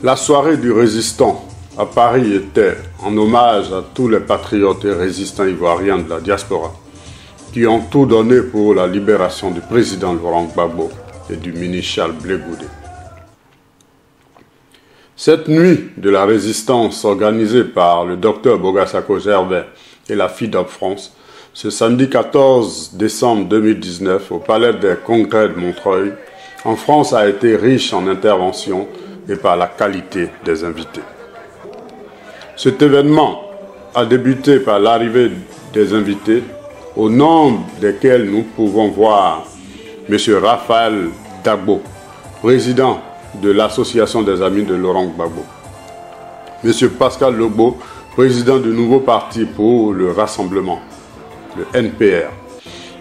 La soirée du résistant à Paris était en hommage à tous les patriotes et résistants ivoiriens de la diaspora qui ont tout donné pour la libération du président Laurent Gbagbo et du ministre Charles Blé Goudé. Cette nuit de la résistance organisée par le docteur Boga-Sako Gervais et la FIDOP France, ce samedi 14 décembre 2019 au Palais des Congrès de Montreuil, en France a été riche en interventions et par la qualité des invités. Cet événement a débuté par l'arrivée des invités, au nombre desquels nous pouvons voir M. Raphaël Dagbo, président de l'Association des Amis de Laurent Gbagbo, M. Pascal Lobo, président du nouveau parti pour le Rassemblement, le NPR,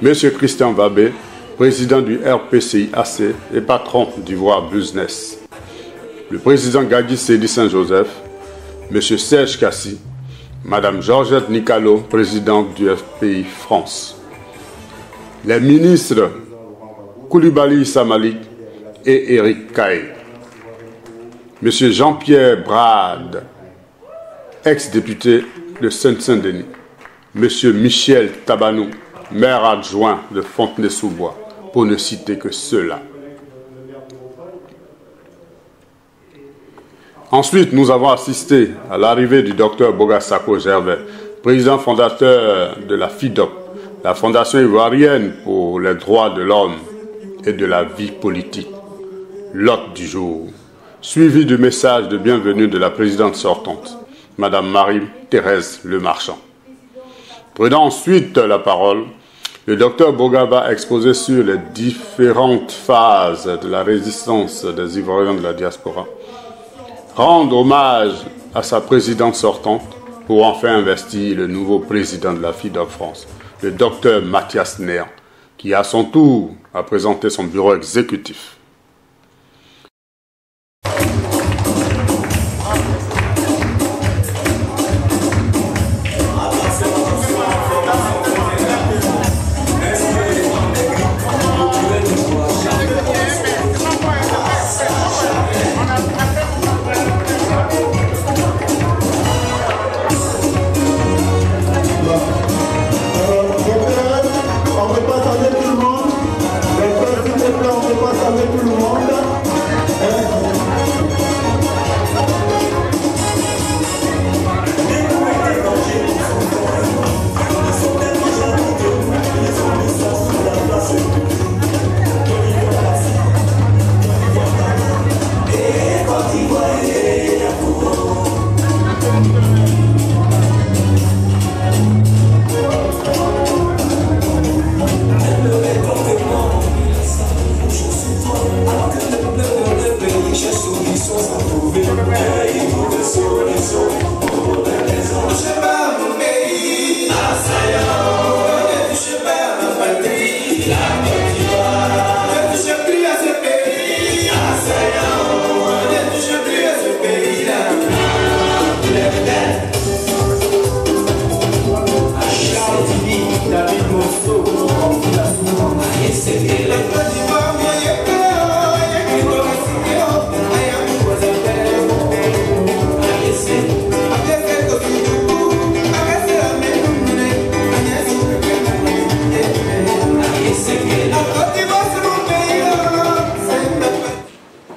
M. Christian Vabé, président du RPCI-AC et patron d'Ivoire Business, le président Gadi Sedi Saint-Joseph, M. Serge Kassi, Mme Georgette Nicalo, présidente du FPI France, les ministres Koulibaly Issa Malik et Eric Kaye, M. Jean-Pierre Brade, ex-député de Seine-Saint-Denis, M. Michel Tabanou, maire adjoint de Fontenay-sous-Bois, pour ne citer que ceux-là. Ensuite, nous avons assisté à l'arrivée du docteur Boga-Sako Gervais, président fondateur de la FIDOP, la Fondation ivoirienne pour les droits de l'homme et de la vie politique, l'hôte du jour, suivi du message de bienvenue de la présidente sortante, Mme Marie-Thérèse Lemarchand. Prenant ensuite la parole, le docteur Boga va exposer sur les différentes phases de la résistance des Ivoiriens de la diaspora, rendre hommage à sa présidente sortante pour enfin investir le nouveau président de la FIDOP France, le docteur Mathias Néant, qui à son tour a présenté son bureau exécutif.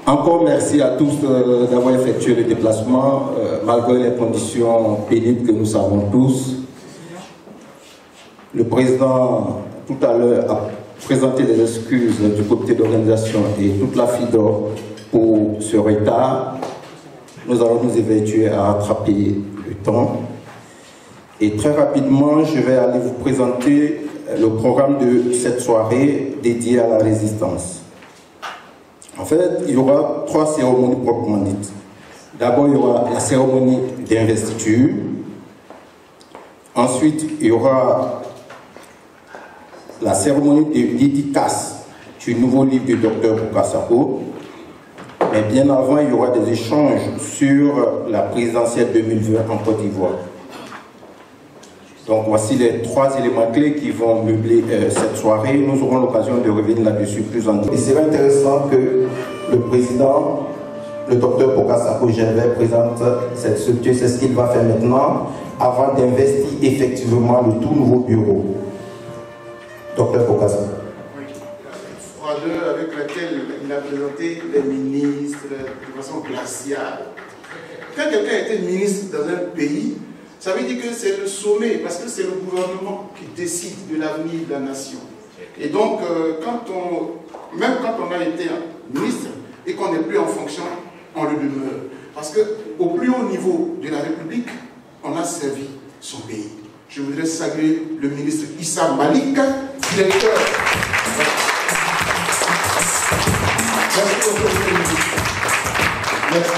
Encore merci à tous d'avoir effectué le déplacement, malgré les conditions pénibles que nous savons tous. Le président, tout à l'heure, a présenté des excuses du comité d'organisation et toute la FIDOP pour ce retard. Nous allons nous évertuer à rattraper le temps. Et très rapidement, je vais aller vous présenter le programme de cette soirée dédiée à la résistance. En fait, il y aura 3 cérémonies proprement dites. D'abord, il y aura la cérémonie d'investiture. Ensuite, il y aura la cérémonie de dédicace du nouveau livre du docteur Boga-Sako. Mais bien avant, il y aura des échanges sur la présidentielle 2020 en Côte d'Ivoire. Donc voici les 3 éléments clés qui vont meubler cette soirée. Nous aurons l'occasion de revenir là-dessus plus en détail. Il serait intéressant que le président le docteur Bogassako Gervais présente cette structure. C'est ce qu'il va faire maintenant avant d'investir effectivement le tout nouveau bureau. Docteur Bogassako. Froideur avec laquelle il a présenté les ministres de façon glaciale. Quand quelqu'un était ministre dans un pays, ça veut dire que c'est le sommet, parce que c'est le gouvernement qui décide de l'avenir de la nation. Et donc, même quand on a été ministre et qu'on n'est plus en fonction, on le demeure. Parce qu'au plus haut niveau de la République, on a servi son pays. Je voudrais saluer le ministre Issa Malik, directeur. Merci.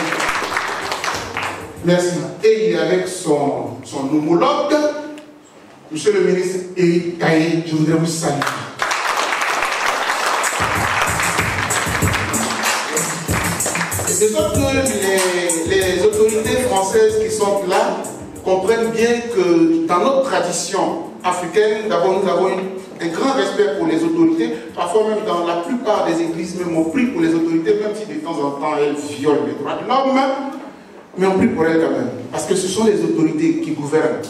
Merci. Et il est avec son homologue, monsieur le ministre Éric Caillé, je voudrais vous saluer. Et de sorte que les autorités françaises qui sont là comprennent bien que dans notre tradition africaine, d'abord nous avons un grand respect pour les autorités, parfois même dans la plupart des églises, même on prie pour les autorités, même si de temps en temps elles violent les droits de l'homme, mais on prie pour elles quand même, parce que ce sont les autorités qui gouvernent.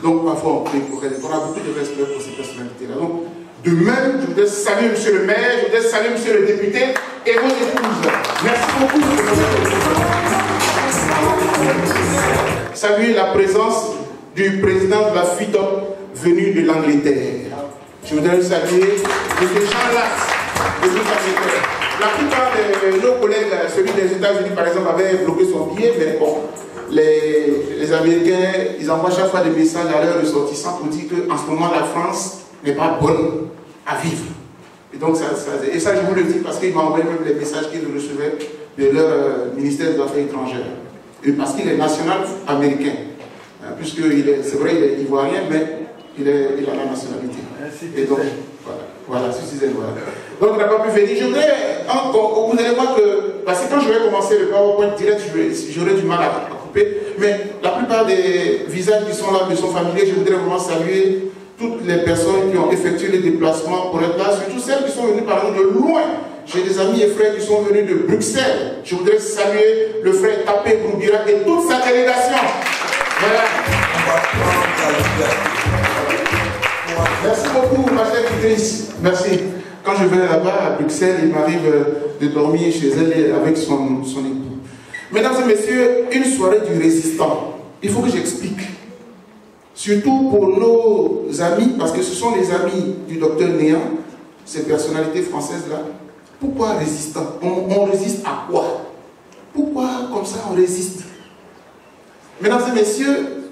Donc parfois on prie pour elles, on a beaucoup de respect pour ces personnalités-là. Donc de même, je voudrais saluer monsieur le maire, je voudrais saluer monsieur le député et vos épouses. Merci beaucoup. Saluer la présence du président de la FIDOP venu de l'Angleterre. Je voudrais saluer M. Jean Lax, de l'Angleterre. La plupart de nos collègues, celui des États-Unis par exemple, avaient bloqué son billet, mais bon, les Américains, ils envoient chaque fois des messages à leurs ressortissants pour dire qu'en ce moment la France n'est pas bonne à vivre. Et donc ça, je vous le dis parce qu'ils m'ont envoyé même les messages qu'ils recevaient de leur ministère des Affaires étrangères. Et parce qu'il est national américain. Puisque c'est vrai, il est ivoirien, mais il a la nationalité. Et donc, voilà, suffisant, voilà. Donc, on n'a pas pu venir. Je voudrais, vous allez voir que, parce que quand je vais commencer le PowerPoint direct, j'aurai du mal à couper, mais la plupart des visages qui sont là, qui sont familiers, je voudrais vraiment saluer toutes les personnes qui ont effectué les déplacements pour être là, surtout celles qui sont venues par nous de loin. J'ai des amis et frères qui sont venus de Bruxelles. Je voudrais saluer le frère Tapé Brouguira et toute sa délégation. Voilà. Merci beaucoup, ma chère Idriss. Merci. Quand je vais là-bas à Bruxelles, il m'arrive de dormir chez elle avec son époux. Mesdames et messieurs, une soirée du résistant. Il faut que j'explique. Surtout pour nos amis, parce que ce sont les amis du docteur Néant, ces personnalités françaises-là. Pourquoi résistant? On résiste à quoi? Pourquoi comme ça on résiste? Mesdames et messieurs,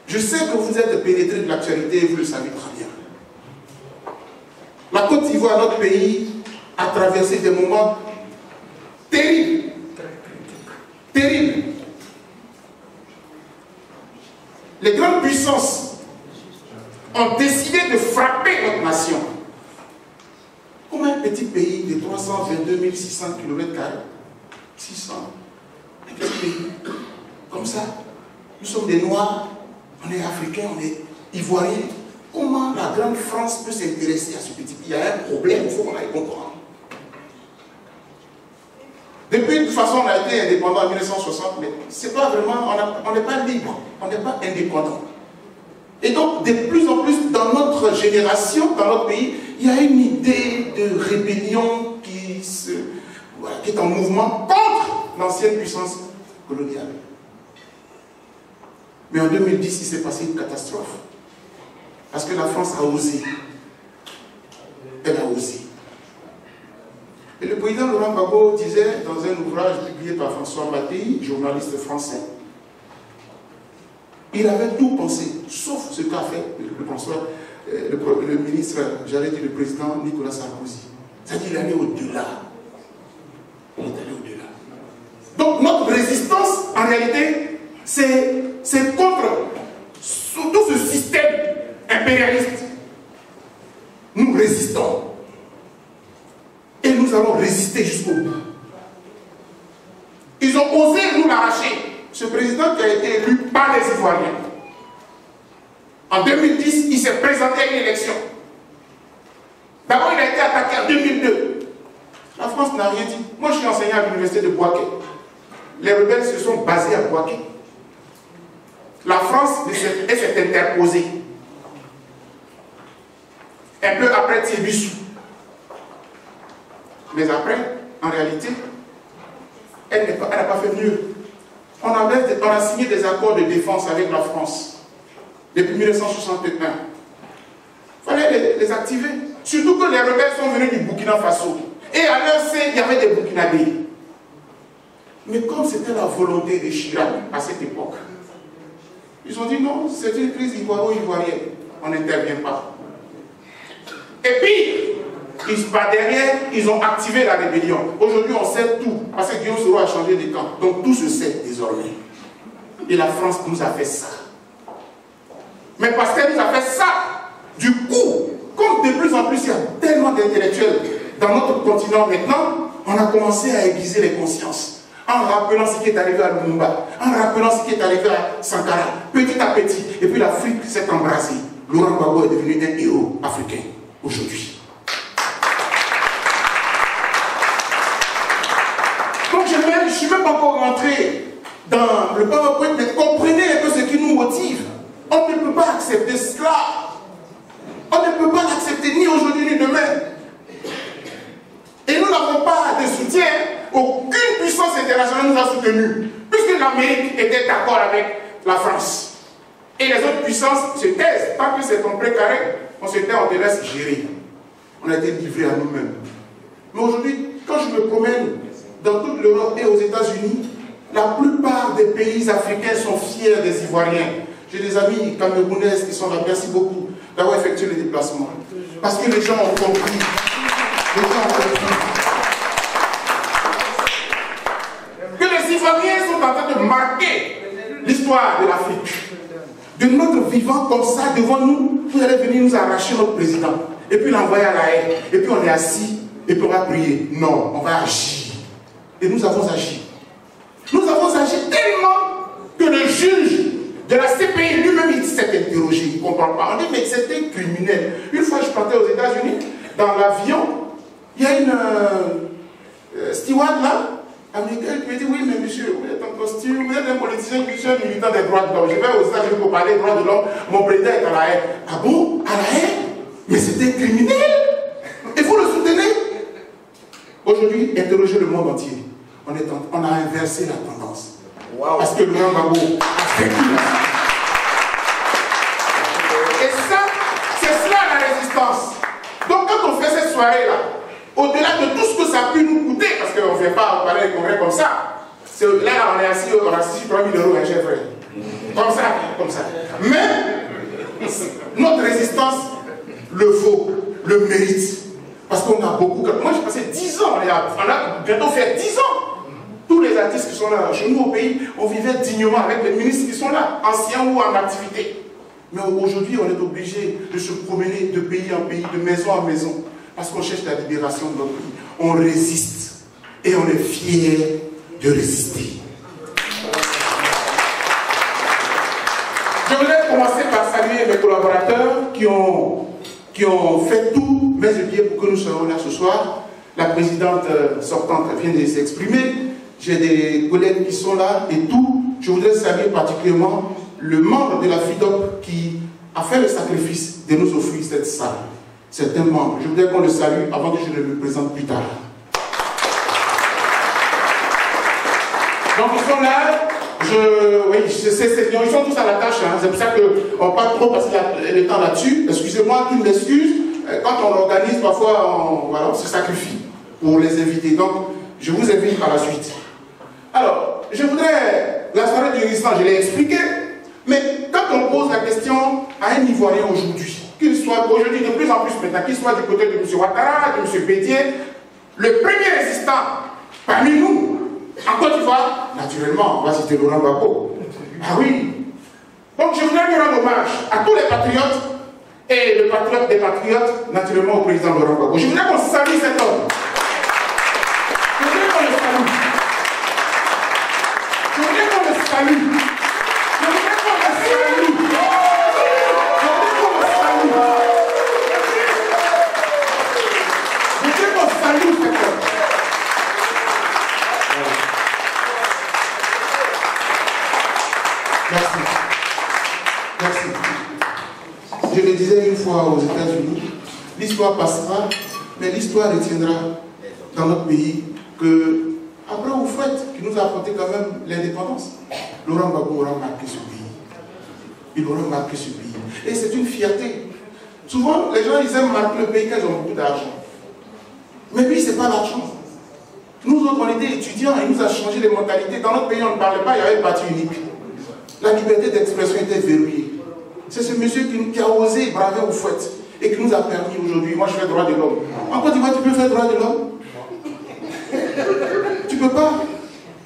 je sais que vous êtes pénétrés de l'actualité et vous le savez très bien. La Côte d'Ivoire, notre pays, a traversé des moments terribles. Terribles. Les grandes puissances ont décidé de frapper notre nation. Comme un petit pays de 322 600 km², 600, un petit pays, comme ça, nous sommes des Noirs, on est Africains, on est Ivoiriens. Comment la grande France peut s'intéresser à ce petit pays? Il y a un problème, il faut qu'on aille comprendre. Depuis, de toute façon, on a été indépendant en 1960, mais c'est pas vraiment, on n'est pas libre, on n'est pas indépendant. Et donc, de plus en plus, dans notre génération, dans notre pays, il y a une idée de rébellion qui est en mouvement contre l'ancienne puissance coloniale. Mais en 2010, il s'est passé une catastrophe. Parce que la France a osé. Elle a osé. Et le président Laurent Gbagbo disait dans un ouvrage publié par François Mattei, journaliste français, il avait tout pensé, sauf ce qu'a fait le ministre, j'allais dire le président Nicolas Sarkozy. C'est-à-dire qu'il est allé au-delà. Il est allé au-delà. Donc notre résistance, en réalité, c'est contre tout ce système impérialiste. Nous résistons. Et nous allons résister jusqu'au bout. Ils ont osé nous l'arracher. Ce président qui a été élu par les Ivoiriens. En 2010, il s'est présenté à une élection. D'abord, il a été attaqué en 2002. La France n'a rien dit. Moi, je suis enseignant à l'université de Bouaké. les rebelles se sont basés à Bouaké. La France s'est interposée. Un peu après Tiébissou. Mais après, en réalité, elle n'a pas fait mieux. On a signé des accords de défense avec la France depuis 1961. Il fallait les activer. Surtout que les rebelles sont venus du Burkina Faso. Et à l'heure C, il y avait des Burkinabés. Mais comme c'était la volonté de Chirac à cette époque, ils ont dit non, c'est une crise ivoiro-ivoirienne. On n'intervient pas. Et puis, par derrière, ils ont activé la rébellion. Aujourd'hui, on sait tout. Parce que Guillaume Soro a changé de camp. Donc tout se sait désormais. Et la France nous a fait ça. Mais parce qu'elle nous a fait ça, du coup, comme de plus en plus il y a tellement d'intellectuels dans notre continent maintenant, on a commencé à aiguiser les consciences. En rappelant ce qui est arrivé à Lumumba, en rappelant ce qui est arrivé à Sankara, petit à petit. Et puis l'Afrique s'est embrasée. Laurent Gbagbo est devenu un héros africain aujourd'hui. Donc je ne suis même pas encore rentré dans le PowerPoint, mais comprenez un peu ce qui nous motive. On ne peut pas accepter cela. On ne peut pas l'accepter ni aujourd'hui ni demain. Et nous n'avons pas de soutien. Aucune puissance internationale nous a soutenus, puisque l'Amérique était d'accord avec la France. Et les autres puissances se taisent. Tant que c'est en précaré, on se tait, on te laisse gérer. On a été livrés à nous-mêmes. Mais aujourd'hui, quand je me promène dans toute l'Europe et aux États-Unis, la plupart des pays africains sont fiers des Ivoiriens. J'ai des amis camerounais qui sont là. Merci beaucoup d'avoir effectué le déplacement. Parce que les gens ont compris. Les gens ont compris. Que les Ivoiriens sont en train de marquer l'histoire de l'Afrique. De notre vivant comme ça devant nous, vous allez venir nous arracher notre président. Et puis l'envoyer à la haie. Et puis on est assis. Et puis on va prier. Non, on va agir. Et nous avons agi. Nous avons agi tellement que le juge de la CPI lui-même il s'est interrogé. Il ne comprend pas. On dit mais c'était criminel. Une fois je partais aux États-Unis, dans l'avion, il y a une steward là. Américain qui me dit oui mais monsieur, vous êtes en costume, vous êtes un politicien, je suis un militant des droits de l'homme. Je vais aux États-Unis pour parler des droits de l'homme, mon président est à la haie. Ah bon? À la haie? Mais c'était criminel. Et vous le soutenez? Aujourd'hui, interrogez le monde entier. On a inversé la tendance. Wow. Parce que Laurent Gbagbo a fait tout. Et ça, c'est cela la résistance. Donc quand on fait cette soirée-là, au-delà de tout ce que ça a pu nous coûter, parce qu'on ne fait pas parler des congrès comme ça, là on est assis, on a assis 3 000 euros un chef. Comme ça, comme ça. Mais notre résistance le vaut, le mérite. Parce qu'on a beaucoup. Moi j'ai passé 10 ans, on a bientôt fait 10 ans. Tous les artistes qui sont là, chez nous au pays, on vivait dignement avec les ministres qui sont là, anciens ou en activité. Mais aujourd'hui, on est obligé de se promener de pays en pays, de maison en maison, parce qu'on cherche la libération de notre pays. On résiste et on est fiers de résister. Je voudrais commencer par saluer mes collaborateurs qui ont fait tout, mes pieds pour que nous soyons là ce soir. La présidente sortante vient de s'exprimer. J'ai des collègues qui sont là et tout. Je voudrais saluer particulièrement le membre de la FIDOP qui a fait le sacrifice de nous offrir cette salle. C'est un membre. Je voudrais qu'on le salue avant que je ne le présente plus tard. Donc ils sont là. Oui, ils sont tous à la tâche. Hein. C'est pour ça qu'on parle trop parce qu'il y a le temps là-dessus. Excusez-moi, toutes m'excuses. Quand on organise, parfois, voilà, on se sacrifie pour les inviter. Donc, je vous invite par la suite. Alors, je voudrais, la soirée du résistant, je l'ai expliqué, mais quand on pose la question à un Ivoirien aujourd'hui, qu'il soit aujourd'hui de plus en plus maintenant, qu'il soit du côté de M. Ouattara, de M. Bédier, le premier résistant parmi nous, en Côte d'Ivoire, naturellement, on va citer Laurent Gbagbo. Ah oui. Donc je voudrais lui rendre hommage à tous les patriotes et le patriote des patriotes, naturellement au président Laurent Gbagbo. Je voudrais qu'on salue cet homme. Je voudrais qu'on le salue. Je voudrais qu'on le salue. Je voudrais qu'on le salue. Je voudrais qu'on le salue. Je voudrais qu'on salue cet homme. fois aux États-Unis, l'histoire passera, mais l'histoire retiendra dans notre pays que après Houphouët, qui nous a apporté quand même l'indépendance, Laurent Gbagbo aura marqué ce pays. Il aura marqué ce pays. Et c'est une fierté. Souvent, les gens ils aiment marquer le pays quand ils ont beaucoup d'argent. Mais lui, ce n'est pas l'argent. Nous autres, on était étudiants, il nous a changé les mentalités. Dans notre pays, on ne parlait pas, il y avait le parti unique. La liberté d'expression était verrouillée. C'est ce monsieur qui a osé braver Houphouët et qui nous a permis aujourd'hui. Moi, je fais droit de l'homme. En Côte d'Ivoire, tu peux faire droit de l'homme? Tu ne peux pas.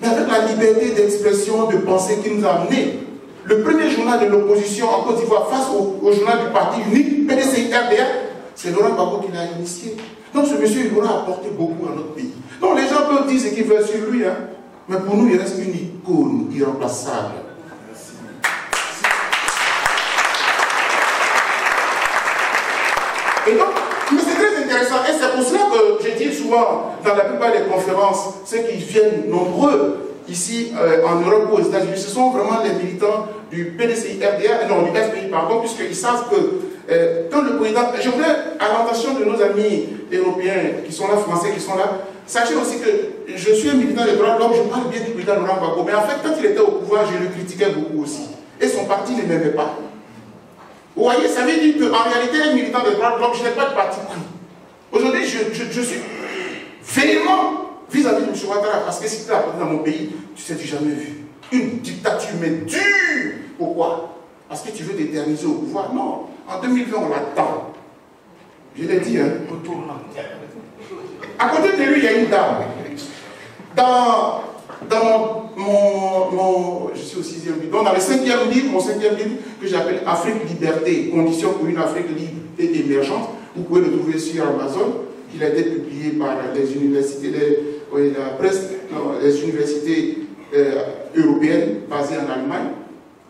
Mais avec la liberté d'expression, de pensée qui nous a amené, le premier journal de l'opposition en Côte d'Ivoire face au journal du parti unique, PDCI-RDA, c'est Laurent Gbagbo qui l'a initié. Donc ce monsieur, il aura apporté beaucoup à notre pays. Donc les gens peuvent dire ce qu'ils veulent sur lui, hein, mais pour nous, il reste une icône irremplaçable. Et donc, mais c'est très intéressant, et c'est pour cela que je dis souvent dans la plupart des conférences, ceux qui viennent nombreux ici en Europe ou aux États-Unis, ce sont vraiment les militants du PDCI-RDA, non, du FPI, pardon, puisqu'ils savent que quand le président, je voulais, à l'intention de nos amis européens qui sont là, français qui sont là, sachez aussi que je suis un militant des droits de l'homme, je parle bien du président Laurent Gbagbo, mais en fait, quand il était au pouvoir, je le critiquais beaucoup aussi. Et son parti ne m'aimait pas. Vous voyez, ça veut dire qu'en réalité, un militant des droits de l'homme, je n'ai pas de parti pris. Aujourd'hui, je suis véhément vis-à-vis de M. Ouattara, parce que si tu l'as dans mon pays, tu sais, tu n'as jamais vu. Une dictature, mais dure. Pourquoi? Parce que tu veux t'éterniser au pouvoir. Non. En 2020, on l'attend. Je l'ai dit, hein. À côté de lui, il y a une dame. Dans mon je suis au 6e livre. Donc, dans le 5e livre, mon 5e livre, que j'appelle Afrique Liberté, conditions pour une Afrique libre et émergente, vous pouvez le trouver sur Amazon. Il a été publié par les universités, la presse, non, les universités européennes basées en Allemagne.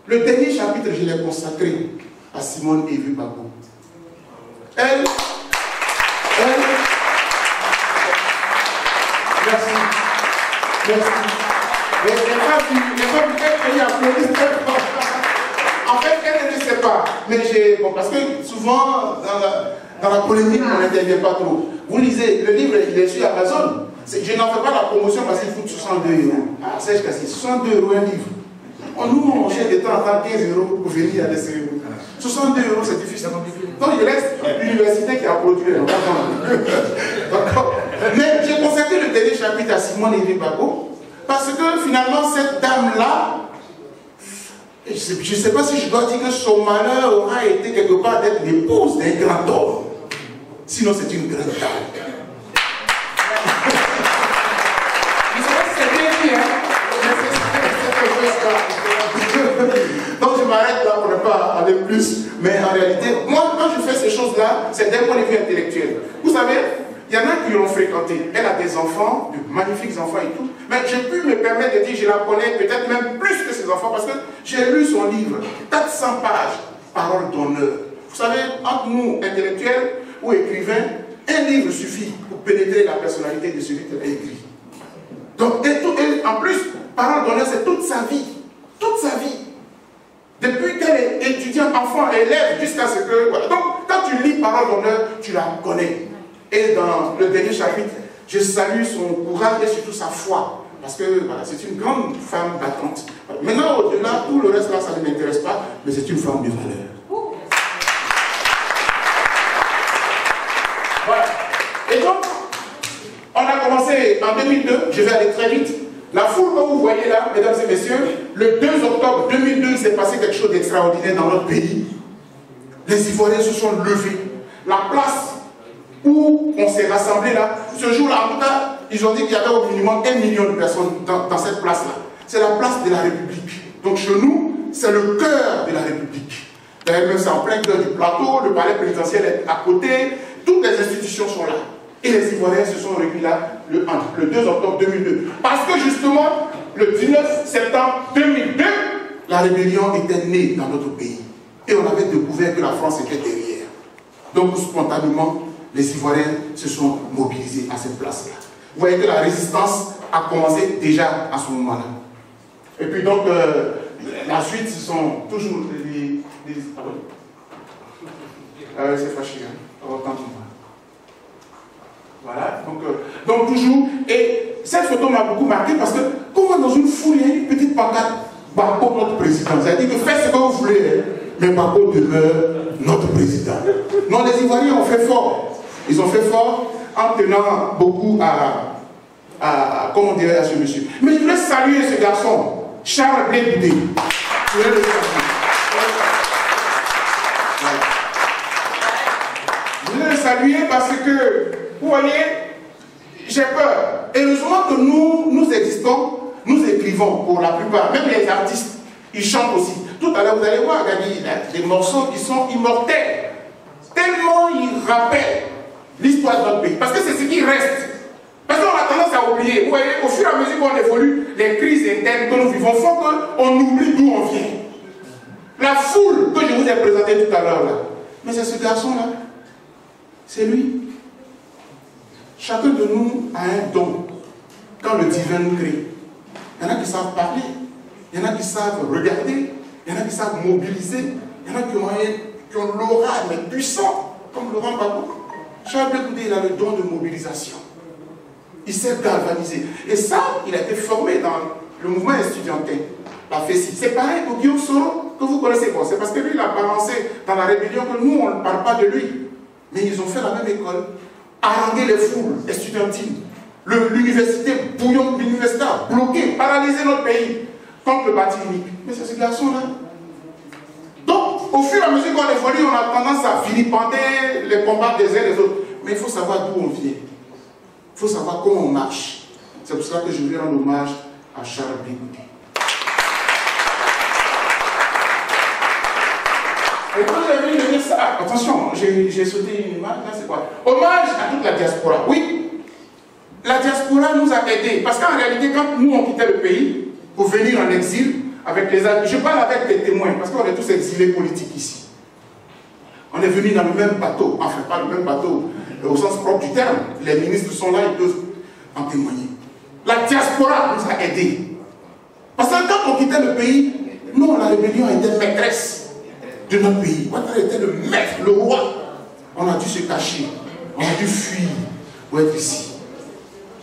Le dernier chapitre, je l'ai consacré à Simone Evie Gbagbo. Elle, merci. Les femmes, quel pays applaudissent? En fait, elle ne sait pas. Mais bon, parce que souvent, dans la polémique, on n'intervient pas trop. Vous lisez, le livre, il est sur Amazon. Je n'en fais pas la promotion parce qu'il coûte 62 €. Ah, c'est 62 € un livre. Nous, on cherche de temps en temps 15 € pour venir à des cérémonies. 62 €, c'est difficile. Donc, il reste l'université qui a produit. Mais j'ai consacré le dernier chapitre à Simone Evie Gbagbo parce que finalement, cette dame-là, je ne sais pas si je dois dire que son malheur aura été quelque part d'être l'épouse d'un grand homme. Sinon, c'est une grande dame. Vous savez, c'est bien dit, hein? Donc, je m'arrête là pour ne pas aller plus. Mais en réalité, moi, quand je fais ces choses-là, c'est d'un point de vue intellectuel. Vous savez, il y en a qui l'ont fréquenté. Elle a des enfants, de magnifiques enfants et tout. Mais j'ai pu me permettre de dire, je la connais peut-être même plus que ses enfants, parce que j'ai lu son livre, 400 pages, Paroles d'honneur. Vous savez, entre nous, intellectuels ou écrivains, un livre suffit pour pénétrer la personnalité de celui qui l'a écrit. Donc, et en plus, Paroles d'honneur, c'est toute sa vie. Toute sa vie. Depuis qu'elle est étudiante, enfant, élève, jusqu'à ce que... Voilà. Donc, quand tu lis Paroles d'honneur, tu la connais. Et dans le dernier chapitre, je salue son courage et surtout sa foi. Parce que voilà, c'est une grande femme battante. Maintenant, au-delà, tout le reste là, ça ne m'intéresse pas, mais c'est une femme de valeur. Voilà. Et donc, on a commencé en 2002, je vais aller très vite. La foule que vous voyez là, mesdames et messieurs, le 2 octobre 2002, il s'est passé quelque chose d'extraordinaire dans notre pays. Les Ivoiriens se sont levés. La place où on s'est rassemblés là, ce jour-là, en tout cas, ils ont dit qu'il y avait au minimum 1 million de personnes dans cette place-là. C'est la place de la République. Donc chez nous, c'est le cœur de la République. D'ailleurs, même c'est en plein cœur du plateau, le palais présidentiel est à côté, toutes les institutions sont là. Et les Ivoiriens se sont réunis là le 2 octobre 2002. Parce que justement, le 19 septembre 2002, la rébellion était née dans notre pays. Et on avait découvert que la France était derrière. Donc spontanément, les Ivoiriens se sont mobilisés à cette place-là. Vous voyez que la résistance a commencé déjà à ce moment-là. Et puis donc, la suite, ce sont toujours c'est fâché, hein. Autant pour moi. Voilà, donc toujours, et cette photo m'a beaucoup marqué parce que, comment dans une foule, il y a une petite pancarte, Bako notre président. C'est-à-dire que faites ce que vous voulez, hein, mais Bako demeure notre président. Non, les Ivoiriens ont fait fort. Ils ont fait fort en tenant beaucoup à comment on dirait à ce monsieur. Mais je voulais saluer ce garçon, Charles Blé Boudé. Je voulais le saluer. Voilà. Je voulais le saluer parce que, vous voyez, j'ai peur. Et heureusement que nous existons, nous écrivons pour la plupart, même les artistes, ils chantent aussi. Tout à l'heure, vous allez voir, il y a des morceaux qui sont immortels. Tellement ils rappellent l'histoire de notre pays. Parce que c'est ce qui reste. Parce qu'on a tendance à oublier. Vous voyez, au fur et à mesure qu'on évolue, les crises internes que nous vivons font qu'on oublie d'où on vient. La foule que je vous ai présentée tout à l'heure, là, mais c'est ce garçon-là. C'est lui. Chacun de nous a un don. Quand le divin nous crée, il y en a qui savent parler, il y en a qui savent regarder, il y en a qui savent mobiliser, il y en a qui ont l'aura, mais puissant, comme Laurent Gbagbo. Charles Blé Boudé, il a le don de mobilisation. Il sait galvaniser. Et ça, il a été formé dans le mouvement estudiantin, la FESI. C'est pareil pour Guillaume Soro, que vous connaissez. Bon, c'est parce que lui, il a balancé dans la rébellion que nous, on ne parle pas de lui. Mais ils ont fait la même école. Haranguer les foules estudiantines. L'université bouillon, l'université a bloqué, paralysé notre pays contre le bâti unique. Mais c'est ce garçon-là. Donc, au fur et à mesure qu'on évolue, on a tendance à vilipender les combats des uns et des autres. Mais il faut savoir d'où on vient. Il faut savoir comment on marche. C'est pour cela que je veux rendre hommage à Charles Blé Boudé. Et quand j'ai vu dire ça, attention, j'ai sauté une image, là c'est quoi? Hommage à toute la diaspora. Oui, la diaspora nous a aidés. Parce qu'en réalité, quand nous on quittait le pays pour venir en exil, avec les amis, je parle avec des témoins, parce qu'on est tous exilés politiques ici. On est venus dans le même bateau, enfin pas le même bateau, au sens propre du terme. Les ministres sont là, ils peuvent en témoigner. La diaspora nous a aidés. Parce que quand on quittait le pays, nous, la rébellion était maîtresse de notre pays. Ouattara était le maître, le roi. On a dû se cacher, on a dû fuir pour être ici.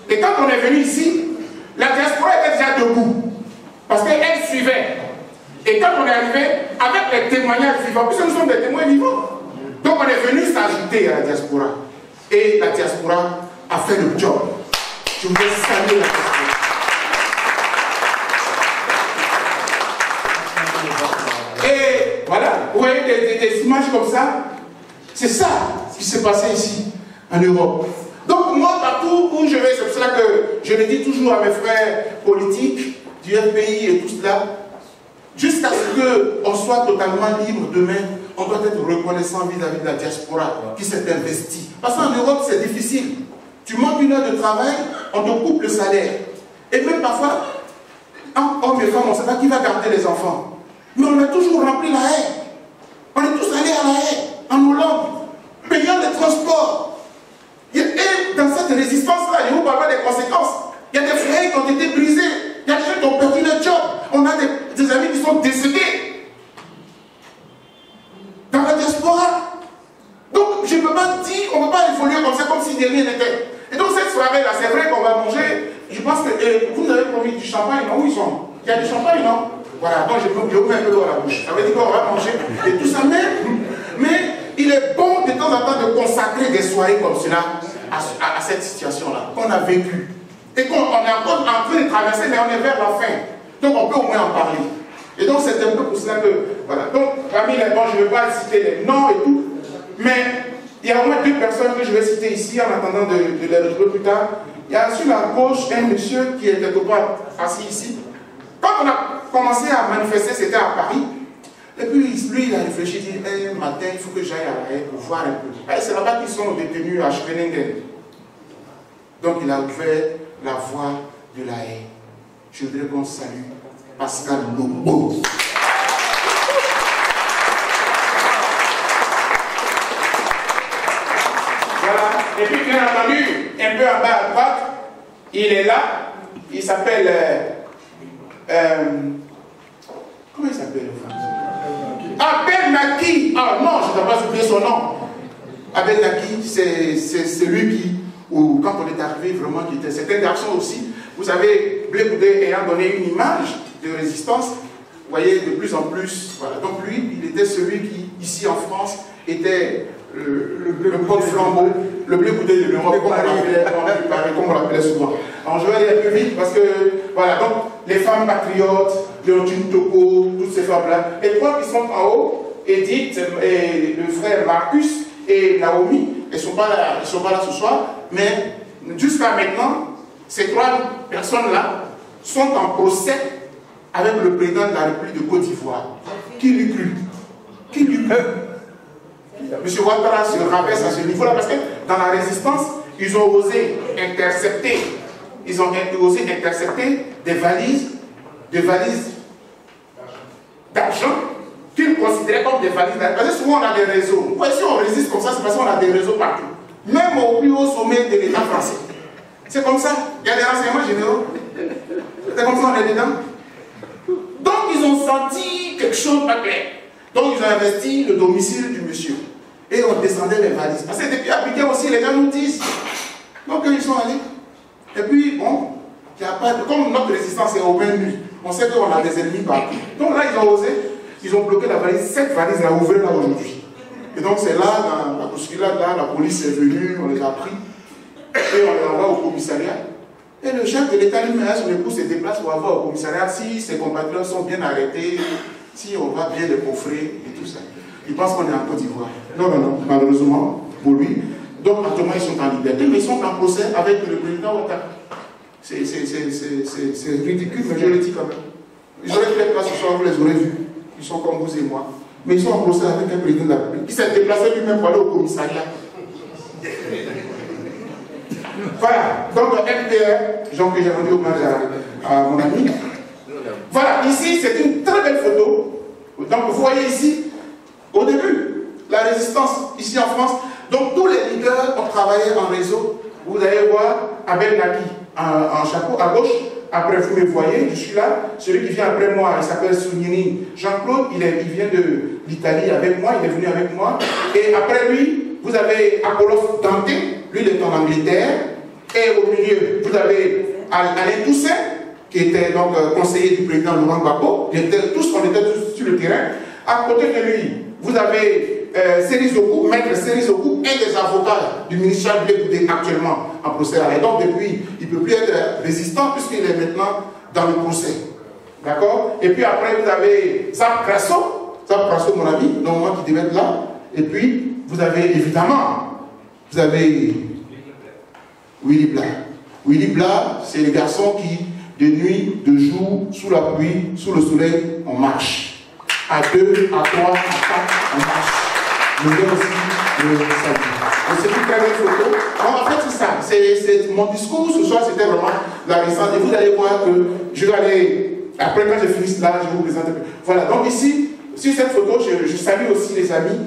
Et quand on est venu ici, la diaspora était déjà debout. Parce qu'elle suivait. Et quand on est arrivé, avec les témoignages vivants, puisque nous sommes des témoins vivants, donc on est venu s'ajouter à la diaspora. Et la diaspora a fait le job. Je voudrais saluer la diaspora. Et voilà, vous voyez des images comme ça. C'est ça qui s'est passé ici, en Europe. Donc moi, partout où je vais, c'est pour cela que je le dis toujours à mes frères politiques, du RPI et tout cela, jusqu'à ce qu'on soit totalement libre demain, on doit être reconnaissant vis-à-vis de la diaspora qui s'est investie. Parce qu'en Europe, c'est difficile. Tu manques une heure de travail, on te coupe le salaire. Et même parfois, hommes et femmes, on ne sait pas qui va garder les enfants. Mais on a toujours rempli la haie. On est tous allés à la haie, en Hollande, payant les transports. Et dans cette résistance-là, je vous parle des conséquences. Il y a des foyers qui ont été brisés. Il y a des gens qui ont perdu leur job. On a des amis qui sont décédés dans la diaspora. Donc, je ne peux pas dire, on ne peut pas évoluer comme ça, comme si de rien n'était. Et donc, cette soirée-là, c'est vrai qu'on va manger. Je pense que vous avez promis du champagne, non? Où ils sont? Il y a du champagne, non? Voilà, donc je ouvre un peu l'eau à la bouche. Ça veut dire qu'on va manger et tout ça. Mais il est bon de temps en temps de consacrer des soirées comme cela à cette situation-là qu'on a vécue. Et qu'on est encore en train de traverser, mais on est vers la fin. Donc on peut au moins en parler. Et donc c'est un peu pour cela que, voilà. Donc parmi les bons, je ne vais pas citer les noms et tout, mais il y a au moins deux personnes que je vais citer ici en attendant de les retrouver plus tard. Il y a sur la gauche un monsieur qui est quelque part assis ici. Quand on a commencé à manifester, c'était à Paris. Et puis lui, il a réfléchi, il dit, un matin, il faut que j'aille à la haie pour voir un peu. C'est là-bas qu'ils sont détenus à Schweningen. Donc il a ouvert la voie de la haie. Je voudrais qu'on salue Pascal Lombo. Voilà. Et puis bien entendu, un peu en bas à droite, il est là. Il s'appelle... comment il s'appelle le français? Abel Naki. Ah non, je ne dois pas oublier son nom. Abel Naki, c'est lui qui, ou quand on est arrivé, vraiment, c'est un garçon aussi. Vous savez, Blé Goudé ayant donné une image de résistance, vous voyez, de plus en plus, voilà. Donc lui, il était celui qui, ici en France, était le porte-flambeau, le Blé Goudé de l'Europe, comme on l'appelait souvent. Alors je vais aller un peu vite parce que, voilà, donc les femmes patriotes, Léontine Toko, toutes ces femmes-là, les trois qui sont en haut, Edith, et le frère Marcus et Naomi, elles ne sont pas là ce soir, mais jusqu'à maintenant, ces trois personnes-là sont en procès avec le président de la République de Côte d'Ivoire. Qui l'eût cru? Qui l'eût cru? M. Ouattara se rabaisse à ce niveau-là parce que dans la résistance, ils ont osé intercepter des valises d'argent qu'ils considéraient comme des valises d'argent. Parce que souvent on a des réseaux. Vous voyez, si on résiste comme ça, c'est parce qu'on a des réseaux partout. Même au plus haut sommet de l'État français. C'est comme ça. Il y a des renseignements généraux. C'est comme ça, on est dedans. Donc ils ont senti quelque chose pas clair. Donc ils ont investi le domicile du monsieur. Et on descendait les valises. Parce que depuis Abidjan aussi, les gens nous disent. Donc ils sont allés. Et puis, bon, il n'y a pas de... Comme notre résistance est au même nuit, on sait qu'on a des ennemis partout. Donc là, ils ont osé, ils ont bloqué la valise, cette valise-là ouverte là aujourd'hui. Et donc c'est là, dans la bousculade, là, la police est venue, on les a pris, et on les envoie au commissariat. Et le chef de l'État lui-même, son épouse se déplace pour avoir au commissariat si ses compatriotes sont bien arrêtés, si on va bien les coffrer et tout ça. Il pense qu'on est en Côte d'Ivoire. Non, non, non, malheureusement, pour lui. Donc, actuellement, ils sont en liberté, mais ils sont en procès avec le président Ouattara. C'est ridicule, mais je le dis quand même. Ils auraient pu être là ce soir, vous les aurez vus. Ils sont comme vous et moi. Mais ils sont en procès avec un président de la République qui s'est déplacé lui-même pour aller au commissariat. Voilà, donc FPR, Jean, que j'ai rendu hommage à mon ami. Voilà, ici, c'est une très belle photo. Donc, vous voyez ici, au début, la résistance, ici en France. Donc, tous les leaders ont travaillé en réseau. Vous allez voir Abel Naki en chapeau à gauche. Après, vous me voyez, je suis là. Celui qui vient après moi, il s'appelle Sounini Jean-Claude. Il vient de l'Italie avec moi. Il est venu avec moi. Et après lui, vous avez Apollo Dante. Lui, il est en Angleterre. Et au milieu, vous avez Alain Toussaint, qui était donc conseiller du président Laurent Gbagbo. On était tous sur le terrain. À côté de lui, vous avez Serizoku, maître Serizoku, un des avocats du ministère Blé Goudé actuellement en procès. Et donc depuis, il ne peut plus être résistant puisqu'il est maintenant dans le procès. D'accord? Et puis après, vous avez Sam Krasso, mon ami, normalement qui devait être là. Et puis, vous avez évidemment, vous avez Willy Bla. Willy Bla, c'est le garçon qui, de nuit, de jour, sous la pluie, sous le soleil, on marche. À 2, à 3, à 4, on marche. Je vais aussi le saluer. C'est une très belle photo. Donc, en fait, c'est ça. Mon discours ce soir, c'était vraiment la résistance. Et vous allez voir que je vais aller, après quand je finis là, je vais vous présenter. Voilà, donc ici, sur cette photo, je salue aussi les amis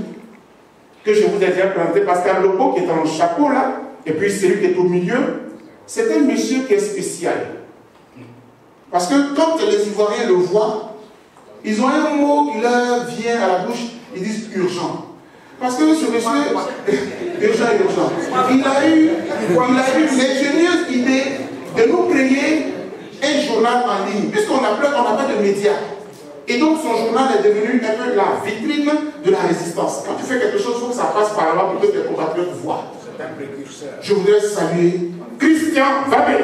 que je vous ai déjà présentés. Pascal Lopo, qui est dans le chapeau là, et puis celui qui est au milieu, c'est un monsieur qui est spécial. Parce que quand les Ivoiriens le voient, ils ont un mot qui leur vient à la bouche, ils disent urgent. Parce que ce monsieur, urgent, il a eu l'ingénieuse idée de nous créer un journal en ligne, puisqu'on n'a pas de médias. Et donc son journal est devenu un peu la vitrine de la résistance. Quand tu fais quelque chose, il faut que ça passe par là pour que tes compatriotes voient. Je voudrais saluer Christian Vabé.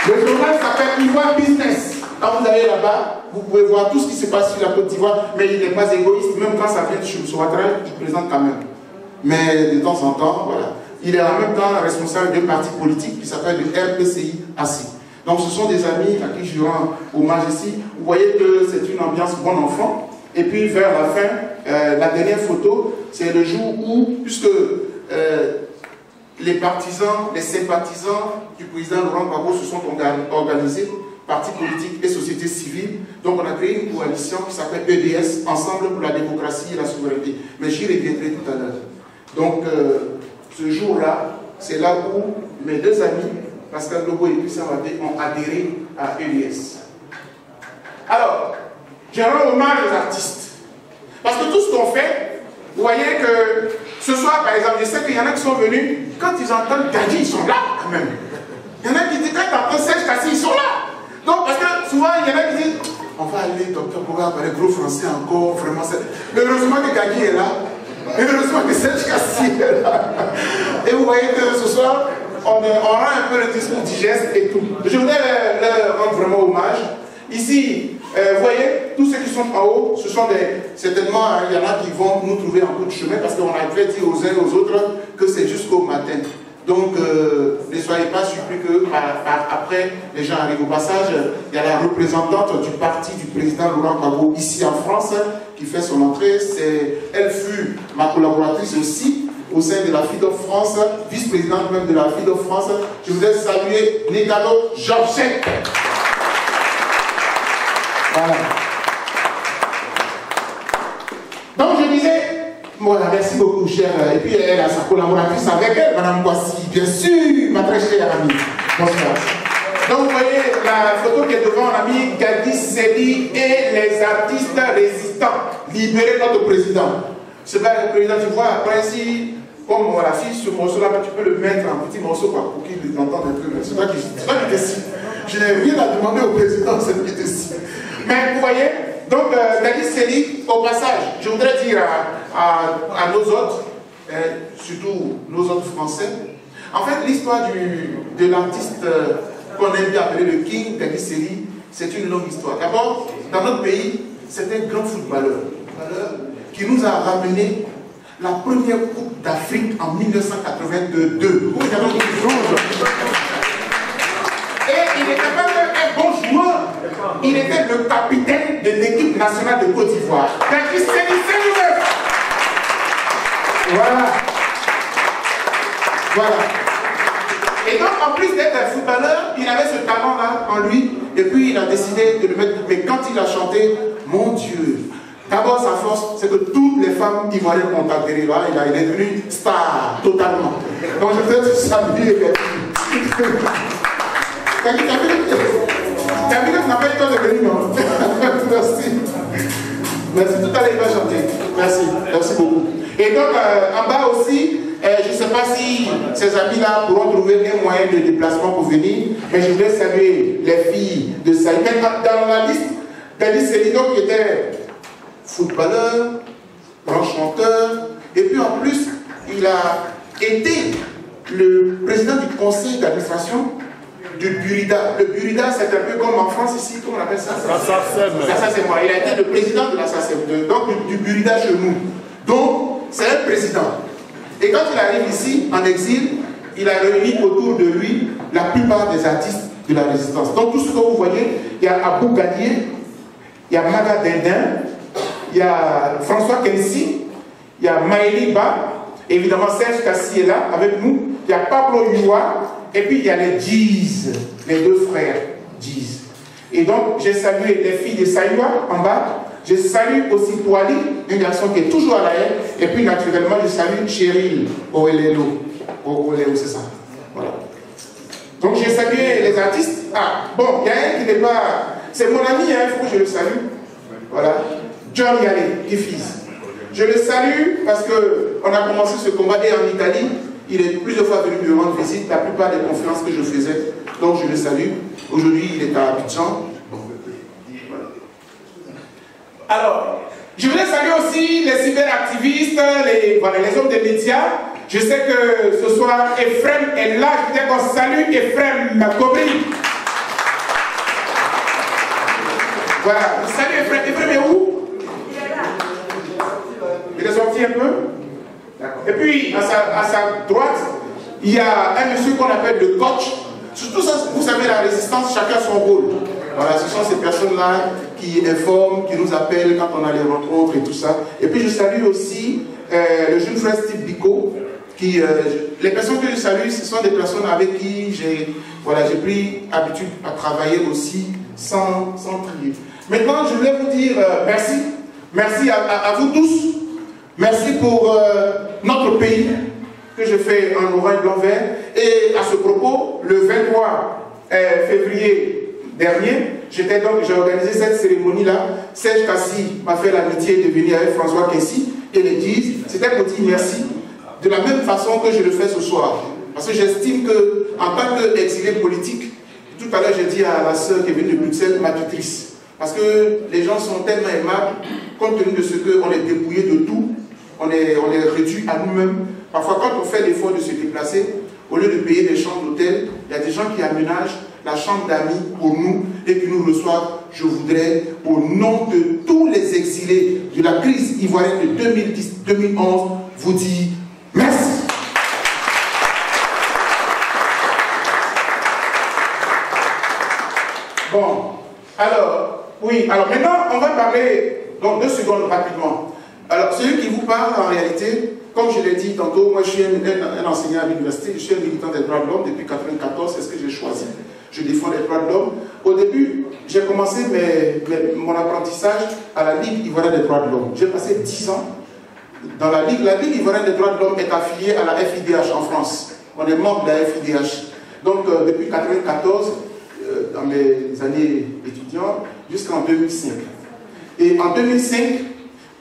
Le journal s'appelle Ivoire Business. Quand vous allez là-bas, vous pouvez voir tout ce qui se passe sur la Côte d'Ivoire, mais il n'est pas égoïste, même quand ça vient de M. Ouattara, je présente quand même. Mais de temps en temps, voilà. Il est en même temps responsable d'un parti politique qui s'appelle le RPCI ASSI. Donc ce sont des amis à qui je rends hommage ici. Vous voyez que c'est une ambiance bon enfant. Et puis vers la fin, la dernière photo, c'est le jour où, puisque les partisans, les sympathisants du président Laurent Gbagbo se sont organisés, partis politiques et société civile. Donc on a créé une coalition qui s'appelle EDS, Ensemble pour la démocratie et la souveraineté. Mais j'y reviendrai tout à l'heure. Donc ce jour-là, c'est là où mes deux amis, Pascal Lobo et Christian Vabé, ont adhéré à EDS. Alors, je rends hommage aux artistes. Parce que tout ce qu'on fait, vous voyez que ce soir, par exemple, je sais qu'il y en a qui sont venus, quand ils entendent Gadji, ils sont là quand même. Il y en a qui disent, quand ils entendent Serge Kassi, ils sont là. Donc, parce que souvent, il y en a qui disent, on va aller, docteur Boga, parler gros français encore, vraiment. Heureusement que Gadji est là. Et heureusement que Serge Kassi est là. Et vous voyez que ce soir, on rend un peu le discours digeste et tout. Je voudrais leur rendre vraiment hommage. Ici, vous voyez, tous ceux qui sont en haut, ce sont certainement, il y en a qui vont nous trouver en bout de chemin parce qu'on avait dit aux uns et aux autres que c'est jusqu'au matin. Donc, ne soyez pas surpris que après, les gens arrivent au passage. Il y a la représentante du parti du président Laurent Gbagbo ici en France qui fait son entrée. Elle fut ma collaboratrice aussi au sein de la FIDOP France, vice-présidente même de la FIDOP France. Je voudrais saluer Negalo Georgette. Voilà. Donc je disais, voilà, merci beaucoup, chère. Et puis elle a sa collaboratrice avec elle, Madame Boissy, bien sûr, ma très chère amie. Bonsoir. Donc vous voyez la photo qui est devant l'ami Gadi Seli et les artistes résistants. Libérer notre président. C'est pas le président, tu vois, après ici, comme la fille, ce morceau-là, tu peux le mettre en petit morceau quoi, pour qu'il l'entende un peu. C'est toi qui décides. Je n'ai rien à demander au président, c'est lui qui décide. Mais vous voyez, donc Gadi Seli, au passage, je voudrais dire à nos autres, surtout nos autres Français, en fait l'histoire de l'artiste qu'on aime bien appeler le King, Gadi Seli, c'est une longue histoire. D'abord, dans notre pays, c'est un grand footballeur qui nous a ramené la première Coupe d'Afrique en 1982. Et il était même un bon joueur. Il était le capitaine de l'équipe nationale de Côte d'Ivoire. Gadi Seli, c'est nous-mêmes. Voilà. Voilà. Et donc, en plus d'être un footballeur, il avait ce talent-là en lui. Et puis, il a décidé de le mettre. Mais quand il a chanté, mon Dieu, d'abord, sa force, c'est que toutes les femmes ivoiriennes ont adhéré là. Il est devenu star, totalement. Donc, je voudrais te saluer. T'as vu que tu n'as pas eu le temps de venir, non? Merci. Merci. Tout à l'heure, il va chanter. Merci. Merci beaucoup. Et donc, en bas aussi, je ne sais pas si ces amis-là pourront trouver un moyen de déplacement pour venir, mais je voulais saluer les filles de Saïd. Dans la liste, Gadi Seli, qui était footballeur, grand chanteur, et puis en plus, il a été le président du conseil d'administration du Burida. Le Burida, c'est un peu comme en France ici, comment on appelle ça? La SACEM. Il a été le président de la SACEM, donc du Burida chez nous. Donc, c'est un président. Et quand il arrive ici, en exil, il a réuni autour de lui la plupart des artistes de la résistance. Donc, tout ce que vous voyez, il y a Abou Gadier, il y a Maga Dindin, il y a François Kensi, il y a Maëli Ba, évidemment Serge Kassi est là avec nous, il y a Pablo Yua, et puis il y a les Djiz, les deux frères Djiz. Et donc, j'ai salué les filles de Saïwa en bas. Je salue aussi Touali, un garçon qui est toujours à la haine. Et puis, naturellement, je salue Cheryl Oelelo. Oelelo, c'est ça. Voilà. Donc, j'ai salué les artistes. Ah, bon, il y a un qui n'est pas... C'est mon ami, il faut que je le salue. Voilà. John Yale, Gifis. Je le salue parce qu'on a commencé ce combat et en Italie. Il est plusieurs fois venu me rendre visite, la plupart des conférences que je faisais. Donc, je le salue. Aujourd'hui, il est à Abidjan. Alors, je voulais saluer aussi les cyberactivistes, les hommes des médias. Je sais que ce soir, Ephraim est là. Je voudrais qu'on salue Ephraim Kobri. Voilà, salut Ephraim. Ephraim est où? Il est sorti un peu. Et puis, à sa droite, il y a un monsieur qu'on appelle le coach. Surtout ça, vous savez, la résistance, chacun son rôle. Voilà, ce sont ces personnes-là qui informent, qui nous appellent quand on a les rencontres et tout ça. Et puis je salue aussi le jeune frère Steve Biko, qui, les personnes que je salue, ce sont des personnes avec qui j'ai pris habitude à travailler aussi sans trier. Maintenant, je voulais vous dire merci. Merci à vous tous. Merci pour notre pays que je fais en orange, blanc, vert. Et à ce propos, le 23 février dernier, j'ai organisé cette cérémonie-là. Serge Kassi m'a fait l'amitié de venir avec François Kessi et les disent, c'était pour dire merci, de la même façon que je le fais ce soir. Parce que j'estime qu'en tant qu'exilé politique, tout à l'heure j'ai dit à la sœur qui est venue de Bruxelles, ma tutrice, parce que les gens sont tellement aimables, compte tenu de ce qu'on est dépouillé de tout, on est réduit à nous-mêmes. Parfois, quand on fait l'effort de se déplacer, au lieu de payer des chambres d'hôtel, il y a des gens qui aménagent la chambre d'amis pour nous et qui nous reçoivent. Je voudrais, au nom de tous les exilés de la crise ivoirienne de 2010-2011, vous dire merci. Bon, alors, oui, alors maintenant, on va parler, donc 2 secondes rapidement. Alors, celui qui vous parle, en réalité, comme je l'ai dit tantôt, moi je suis un enseignant à l'université, je suis un militant des droits de l'homme depuis 1994, c'est ce que j'ai choisi. Je défends les droits de l'homme. Au début, j'ai commencé mon apprentissage à la Ligue ivoirienne des droits de l'homme. J'ai passé 10 ans dans la Ligue. La Ligue ivoirienne des droits de l'homme est affiliée à la FIDH en France. On est membre de la FIDH. Donc, depuis 1994, dans mes années étudiantes, jusqu'en 2005. Et en 2005,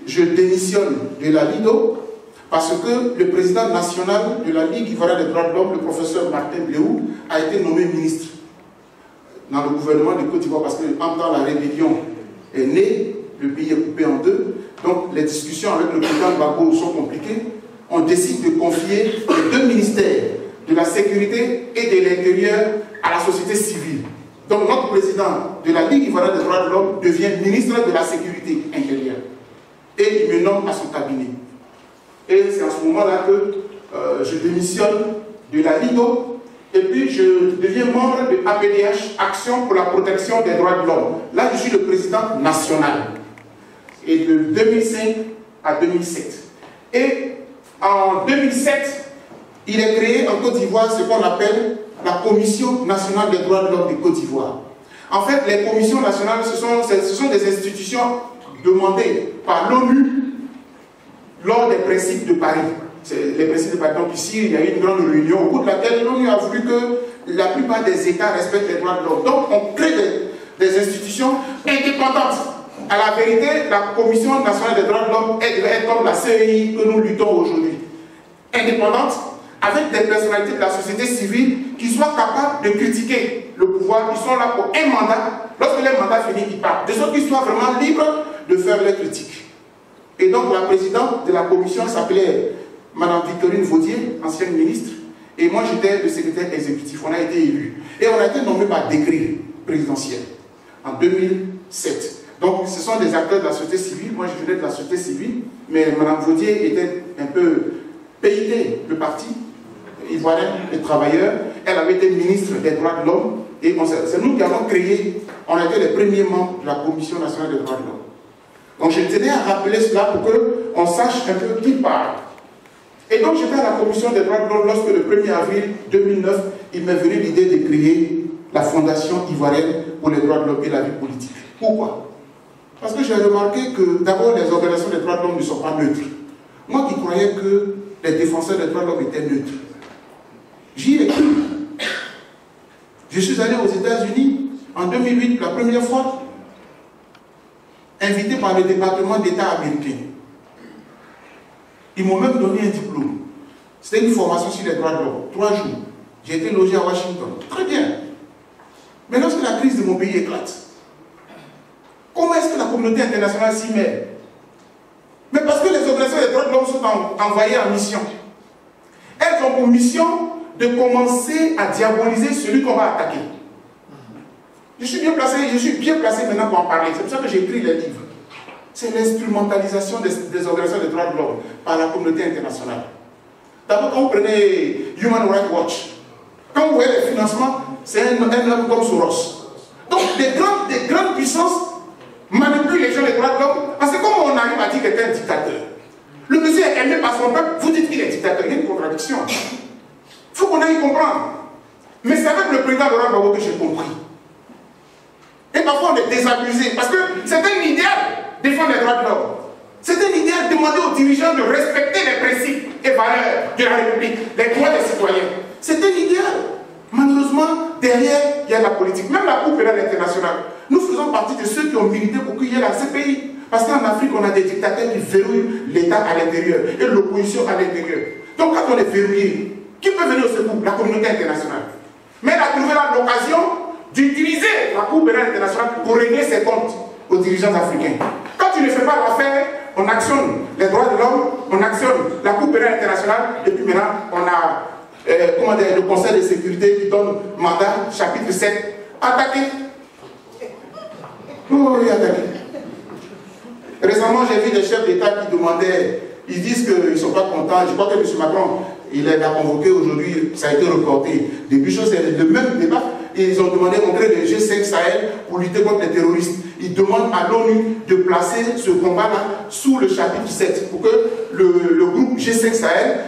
je démissionne de la LIDO parce que le président national de la Ligue ivoirienne des droits de l'homme, le professeur Martin Bléou, a été nommé ministre dans le gouvernement de Côte d'Ivoire parce que en temps la rébellion est née, le pays est coupé en deux, donc les discussions avec le président Gbagbo sont compliquées. On décide de confier les 2 ministères de la sécurité et de l'intérieur à la société civile. Donc notre président de la Ligue ivoirienne des droits de l'homme devient ministre de la sécurité intérieure. Et il me nomme à son cabinet. Et c'est à ce moment-là que je démissionne de la LIDO et puis je deviens membre de APDH, Action pour la protection des droits de l'homme. Là, je suis le président national. Et de 2005 à 2007. Et en 2007, il est créé en Côte d'Ivoire ce qu'on appelle la Commission nationale des droits de l'homme de Côte d'Ivoire. En fait, les commissions nationales, ce sont des institutions demandées par l'ONU lors des principes de Paris. Les principes de Paris. Donc ici, il y a eu une grande réunion au cours de laquelle l'ONU a voulu que la plupart des États respectent les droits de l'homme. Donc on crée des institutions indépendantes. À la vérité, la Commission nationale des droits de l'homme est comme la CEI que nous luttons aujourd'hui. Indépendante, avec des personnalités de la société civile qui soient capables de critiquer le pouvoir. Ils sont là pour un mandat. Lorsque les mandats finissent, ils partent. De sorte qu'ils soient vraiment libres de faire leurs critiques. Et donc la présidente de la commission s'appelait Mme Victorine Vaudier, ancienne ministre, et moi j'étais le secrétaire exécutif. On a été élus. Et on a été nommé par décret présidentiel en 2007. Donc ce sont des acteurs de la société civile. Moi je venais de la société civile, mais Mme Vaudier était un peu PIT, le parti ivoirien des travailleurs. Elle avait été ministre des droits de l'homme et c'est nous qui avons créé, on a été les premiers membres de la Commission nationale des droits de l'homme. Donc je tenais à rappeler cela pour qu'on sache un peu qui parle. Et donc j'étais à la Commission des droits de l'homme lorsque le 1er avril 2009, il m'est venu l'idée de créer la Fondation ivoirienne pour les droits de l'homme et la vie politique. Pourquoi? Parce que j'ai remarqué que d'abord les organisations des droits de l'homme ne sont pas neutres. Moi qui croyais que les défenseurs des droits de l'homme étaient neutres, j'y ai cru. Je suis allé aux États-Unis en 2008, la première fois, invité par le département d'État américain. Ils m'ont même donné un diplôme. C'était une formation sur les droits de l'homme, 3 jours. J'ai été logé à Washington. Très bien. Mais lorsque la crise de mon pays éclate, comment est-ce que la communauté internationale s'y met? Mais parce que les organisations des droits de l'homme sont envoyées en mission. Elles ont pour mission de commencer à diaboliser celui qu'on va attaquer. Je suis bien placé maintenant pour en parler. C'est pour ça que j'ai écrit les livres. C'est l'instrumentalisation des organisations des droits de l'homme par la communauté internationale. D'abord, quand vous prenez Human Rights Watch, quand vous voyez les financements, c'est un homme comme Soros. Donc, des grandes puissances manipulent les gens des droits de l'homme. Parce que comme on arrive à dire qu'il est un dictateur, le monsieur est aimé par son peuple, vous dites qu'il est dictateur. Il y a une contradiction. Il faut qu'on aille comprendre. Mais c'est avec le président Laurent Gbagbo que j'ai compris. Et parfois on est désabusé. Parce que c'est un idéal, défendre les droits de l'homme. C'est un idéal, demander aux dirigeants de respecter les principes et valeurs de la République, les droits des citoyens. C'est un idéal. Malheureusement, derrière, il y a la politique. Même la Cour pénale internationale. nous faisons partie de ceux qui ont milité pour qu'il y ait la CPI. Parce qu'en Afrique, on a des dictateurs qui verrouillent l'État à l'intérieur et l'opposition à l'intérieur. Donc quand on est verrouillé, qui peut venir au secours? La communauté internationale. Mais elle a trouvé l'occasion d'utiliser la Cour pénale internationale pour régler ses comptes aux dirigeants africains. Quand tu ne fais pas l'affaire, on actionne les droits de l'homme, on actionne la Cour pénale internationale, et puis maintenant, on a le Conseil de sécurité qui donne mandat, chapitre 7, attaqué. Oui, attaqué. Récemment, j'ai vu des chefs d'État qui demandaient, ils disent qu'ils ne sont pas contents. Je crois que M. Macron, il a convoqué aujourd'hui, ça a été reporté. Depuis chose, c'est le même débat. Ils ont demandé qu'on crée le G5 Sahel pour lutter contre les terroristes. Ils demandent à l'ONU de placer ce combat-là sous le chapitre 7 pour que le groupe G5 Sahel,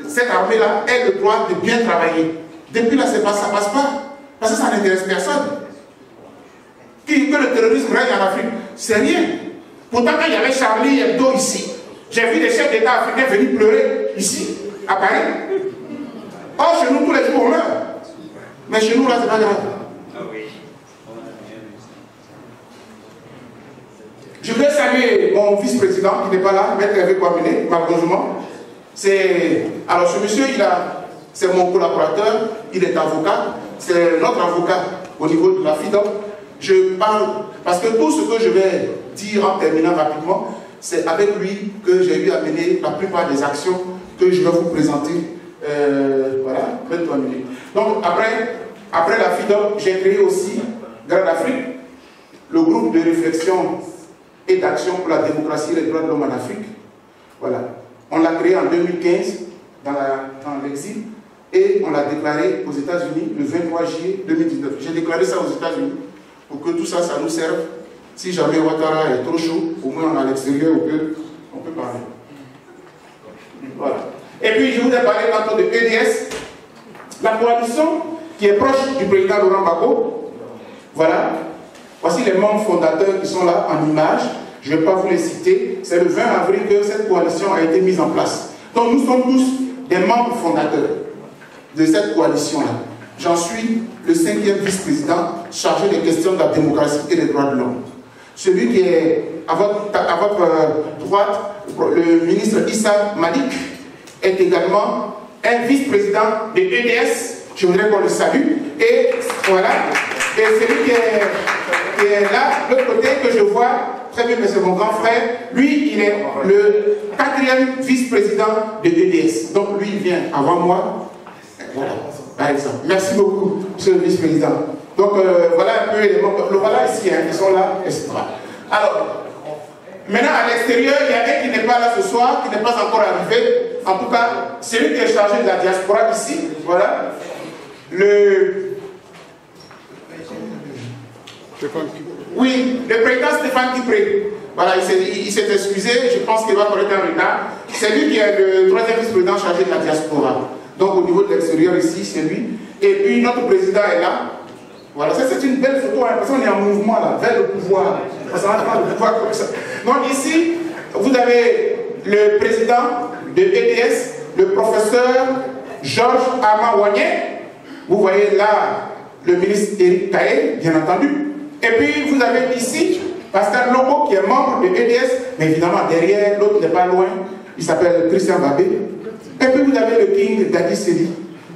cette armée-là, ait le droit de bien travailler. Depuis là, ça ne passe pas. Parce que ça n'intéresse personne. Que le terrorisme règne en Afrique, c'est rien. Pourtant, quand il y avait Charlie Hebdo ici, j'ai vu des chefs d'État africains venir pleurer ici, à Paris. Or, chez nous, tous les jours, on meurt. Mais chez nous, là, c'est pas grave. Je voudrais saluer mon vice-président qui n'est pas là, Maître Hervé Kwamene, malheureusement. Alors, ce monsieur, c'est mon collaborateur, il est avocat, c'est notre avocat au niveau de la FIDOC. Je parle, parce que tout ce que je vais dire en terminant rapidement, c'est avec lui que j'ai eu à mener la plupart des actions que je vais vous présenter. Voilà, 23 minutes. Donc, après la FIDOC, j'ai créé aussi, Grande Afrique, le groupe de réflexion et d'action pour la démocratie et les droits de l'homme en Afrique. Voilà. On l'a créé en 2015 dans l'exil et on l'a déclaré aux États-Unis le 23 juillet 2019. J'ai déclaré ça aux États-Unis pour que tout ça, ça nous serve. Si jamais Ouattara est trop chaud, au moins on est à l'extérieur, on peut parler. Voilà. Et puis je vous ai parlé tantôt de EDS, la coalition qui est proche du président Laurent Gbagbo. Voilà. Voici les membres fondateurs qui sont là en image. Je ne vais pas vous les citer. C'est le 20 avril que cette coalition a été mise en place. Donc nous sommes tous des membres fondateurs de cette coalition-là. J'en suis le 5e vice-président chargé des questions de la démocratie et des droits de l'homme. Celui qui est à votre droite, le ministre Issa Malik, est également un vice-président de EDS. Je voudrais qu'on le salue. Et voilà. Et celui qui est là, de l'autre côté, que je vois très bien, mais c'est mon grand frère, lui, il est le 4e vice-président de EDS. Donc lui, il vient avant moi. Voilà, par exemple. Merci beaucoup, monsieur le vice-président. Donc voilà un peu les membres. Le voilà ici, hein, ils sont là, etc. Alors, maintenant à l'extérieur, il y a un qui n'est pas là ce soir, qui n'est pas encore arrivé. En tout cas, c'est lui qui est chargé de la diaspora ici. Voilà. Oui, le président Stéphane Kipré. Voilà, il s'est excusé, je pense qu'il va connaître un retard. C'est lui qui est le 3e vice-président chargé de la diaspora. Donc au niveau de l'extérieur ici, c'est lui. Et puis notre président est là. Voilà, ça c'est une belle photo, hein, parce qu'on est en mouvement là, vers le pouvoir. Parce qu'on a le pouvoir comme ça. Donc ici, vous avez le président de EDS, le professeur Georges Ama-Wanyé. Vous voyez là le ministre Éric Taé, bien entendu. Et puis vous avez ici Pascal Lobo qui est membre de EDS, mais évidemment derrière, l'autre n'est pas loin, il s'appelle Christian Babé. Et puis vous avez le King Dadi Seli.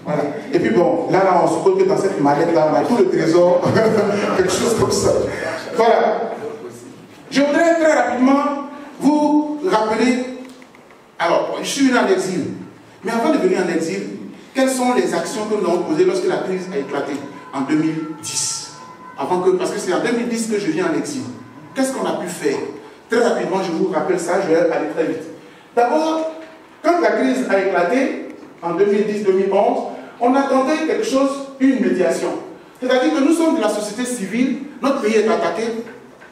Voilà. Et puis bon, là on suppose que dans cette mallette-là, on a tout le trésor, quelque chose comme ça. Voilà. Je voudrais très rapidement vous rappeler, alors, je suis venu en exil, mais avant de venir en exil, quelles sont les actions que nous avons posées lorsque la crise a éclaté en 2010 ? Parce que c'est en 2010 que je viens en exil. Qu'est-ce qu'on a pu faire? Très rapidement, je vous rappelle ça, je vais aller très vite. D'abord, quand la crise a éclaté, en 2010-2011, on attendait quelque chose, une médiation. C'est-à-dire que nous sommes de la société civile, notre pays est attaqué,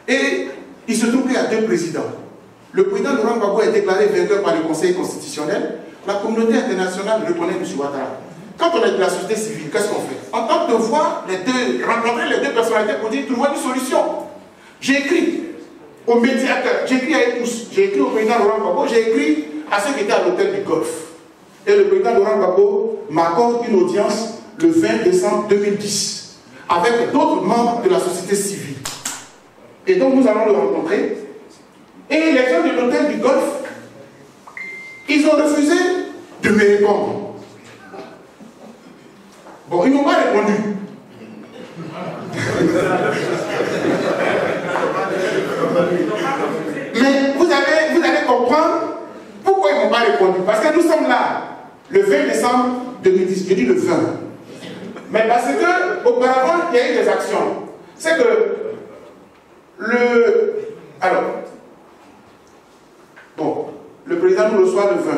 et il se trouve qu'il y a 2 présidents. Le président Laurent Gbagbo est déclaré vainqueur par le Conseil constitutionnel. La communauté internationale reconnaît M. Ouattara. Quand on est de la société civile, qu'est-ce qu'on fait? On tente de voir rencontrer les 2 personnalités pour dire trouver une solution. J'ai écrit aux médiateurs, j'ai écrit à eux tous, j'ai écrit au président Laurent Gbagbo, j'ai écrit à ceux qui étaient à l'hôtel du Golfe. Et le président Laurent Gbagbo m'accorde une audience le 20 décembre 2010 avec d'autres membres de la société civile. Et donc nous allons le rencontrer. Et les gens de l'hôtel du Golfe, ils ont refusé de me répondre. Bon, ils n'ont pas répondu. Mais vous allez comprendre pourquoi ils ne m'ont pas répondu. Parce que nous sommes là, le 20 décembre 2010, je dis le 20. Mais parce que auparavant, il y a eu des actions. C'est que le président nous reçoit le 20.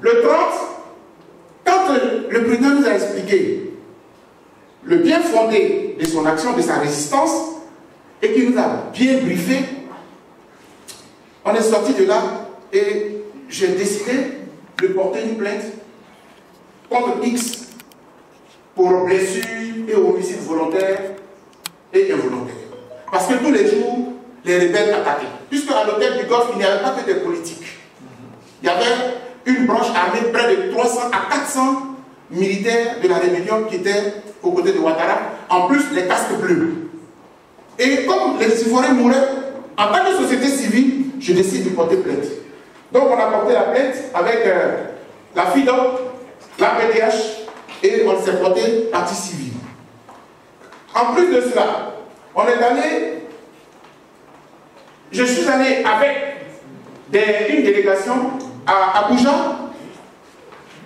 Le 30, quand le président nous a expliqué le bien fondé de son action, de sa résistance, et qu'il nous a bien briefé, on est sorti de là et j'ai décidé de porter une plainte contre X pour blessures et homicides volontaires et involontaires. Parce que tous les jours, les rebelles attaquaient. Puisque à l'hôtel du Golfe, il n'y avait pas que des politiques. Il y avait une branche armée, près de 300 à 400 militaires de la rébellion qui étaient aux côtés de Ouattara, en plus les casques bleus. Et comme les Ivoiriens mouraient, en tant que société civile, je décide de porter plainte. Donc on a porté la plainte avec la FIDOP, la PDH, et on s'est porté partie civile. En plus de cela, je suis allé avec une délégation à Abuja,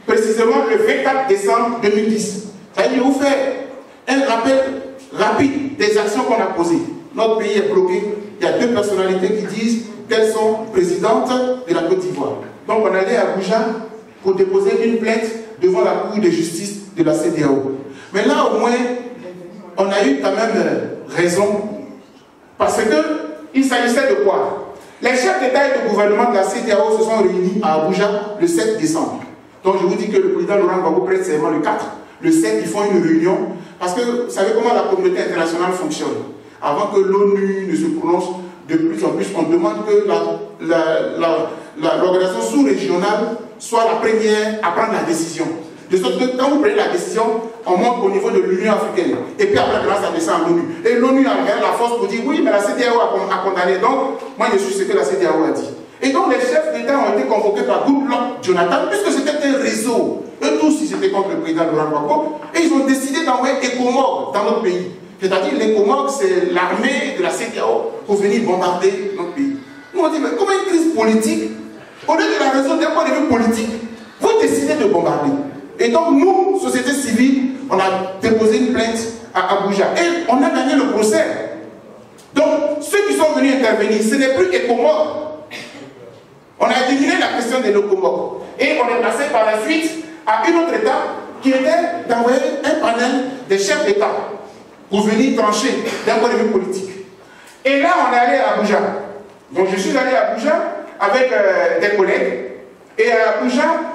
précisément le 24 décembre 2010. C'est-à-dire vous faire un rappel rapide des actions qu'on a posées. Notre pays est bloqué. Il y a deux personnalités qui disent qu'elles sont présidentes de la Côte d'Ivoire. Donc on allait à Abuja pour déposer une plainte devant la Cour de justice de la CEDEAO. Mais là au moins, on a eu quand même raison. Parce qu'il s'agissait de quoi? Les chefs d'État et de gouvernement de la CEDEAO se sont réunis à Abuja le 7 décembre. Donc je vous dis que le président Laurent Gbagbo prête serment le 4. Le 7, ils font une réunion. Parce que vous savez comment la communauté internationale fonctionne. Avant que l'ONU ne se prononce de plus en plus, on demande que l'organisation sous-régionale soit la première à prendre la décision. De sorte que quand vous prenez la décision, on monte au niveau de l'Union africaine. Et puis après, ça descend à l'ONU. Et l'ONU a la force pour dire oui, mais la CEDEAO a condamné. Donc, moi je suis ce que la CEDEAO a dit. Et donc les chefs d'État ont été convoqués par Goodluck Jonathan, puisque c'était un réseau. Eux tous, ils étaient contre le président Laurent Gbagbo. Et ils ont décidé d'envoyer ECOMOG dans notre pays. C'est-à-dire l'ECOMOG, c'est l'armée de la CEDEAO pour venir bombarder notre pays. Nous on dit, mais comment une crise politique, au lieu de la raison d'un point de vue politique, vous décidez de bombarder. Et donc nous, société civile, on a déposé une plainte à Abuja. Et on a gagné le procès. Donc ceux qui sont venus intervenir, ce n'est plus ECOMOG. On a éliminé la question de l'ECOMOG. Et on est passé par la suite à une autre étape qui était d'envoyer un panel des chefs d'État pour venir trancher d'un point de vue politique. Et là, on est allé à Abuja. Donc je suis allé à Abuja avec des collègues. Et à Abuja,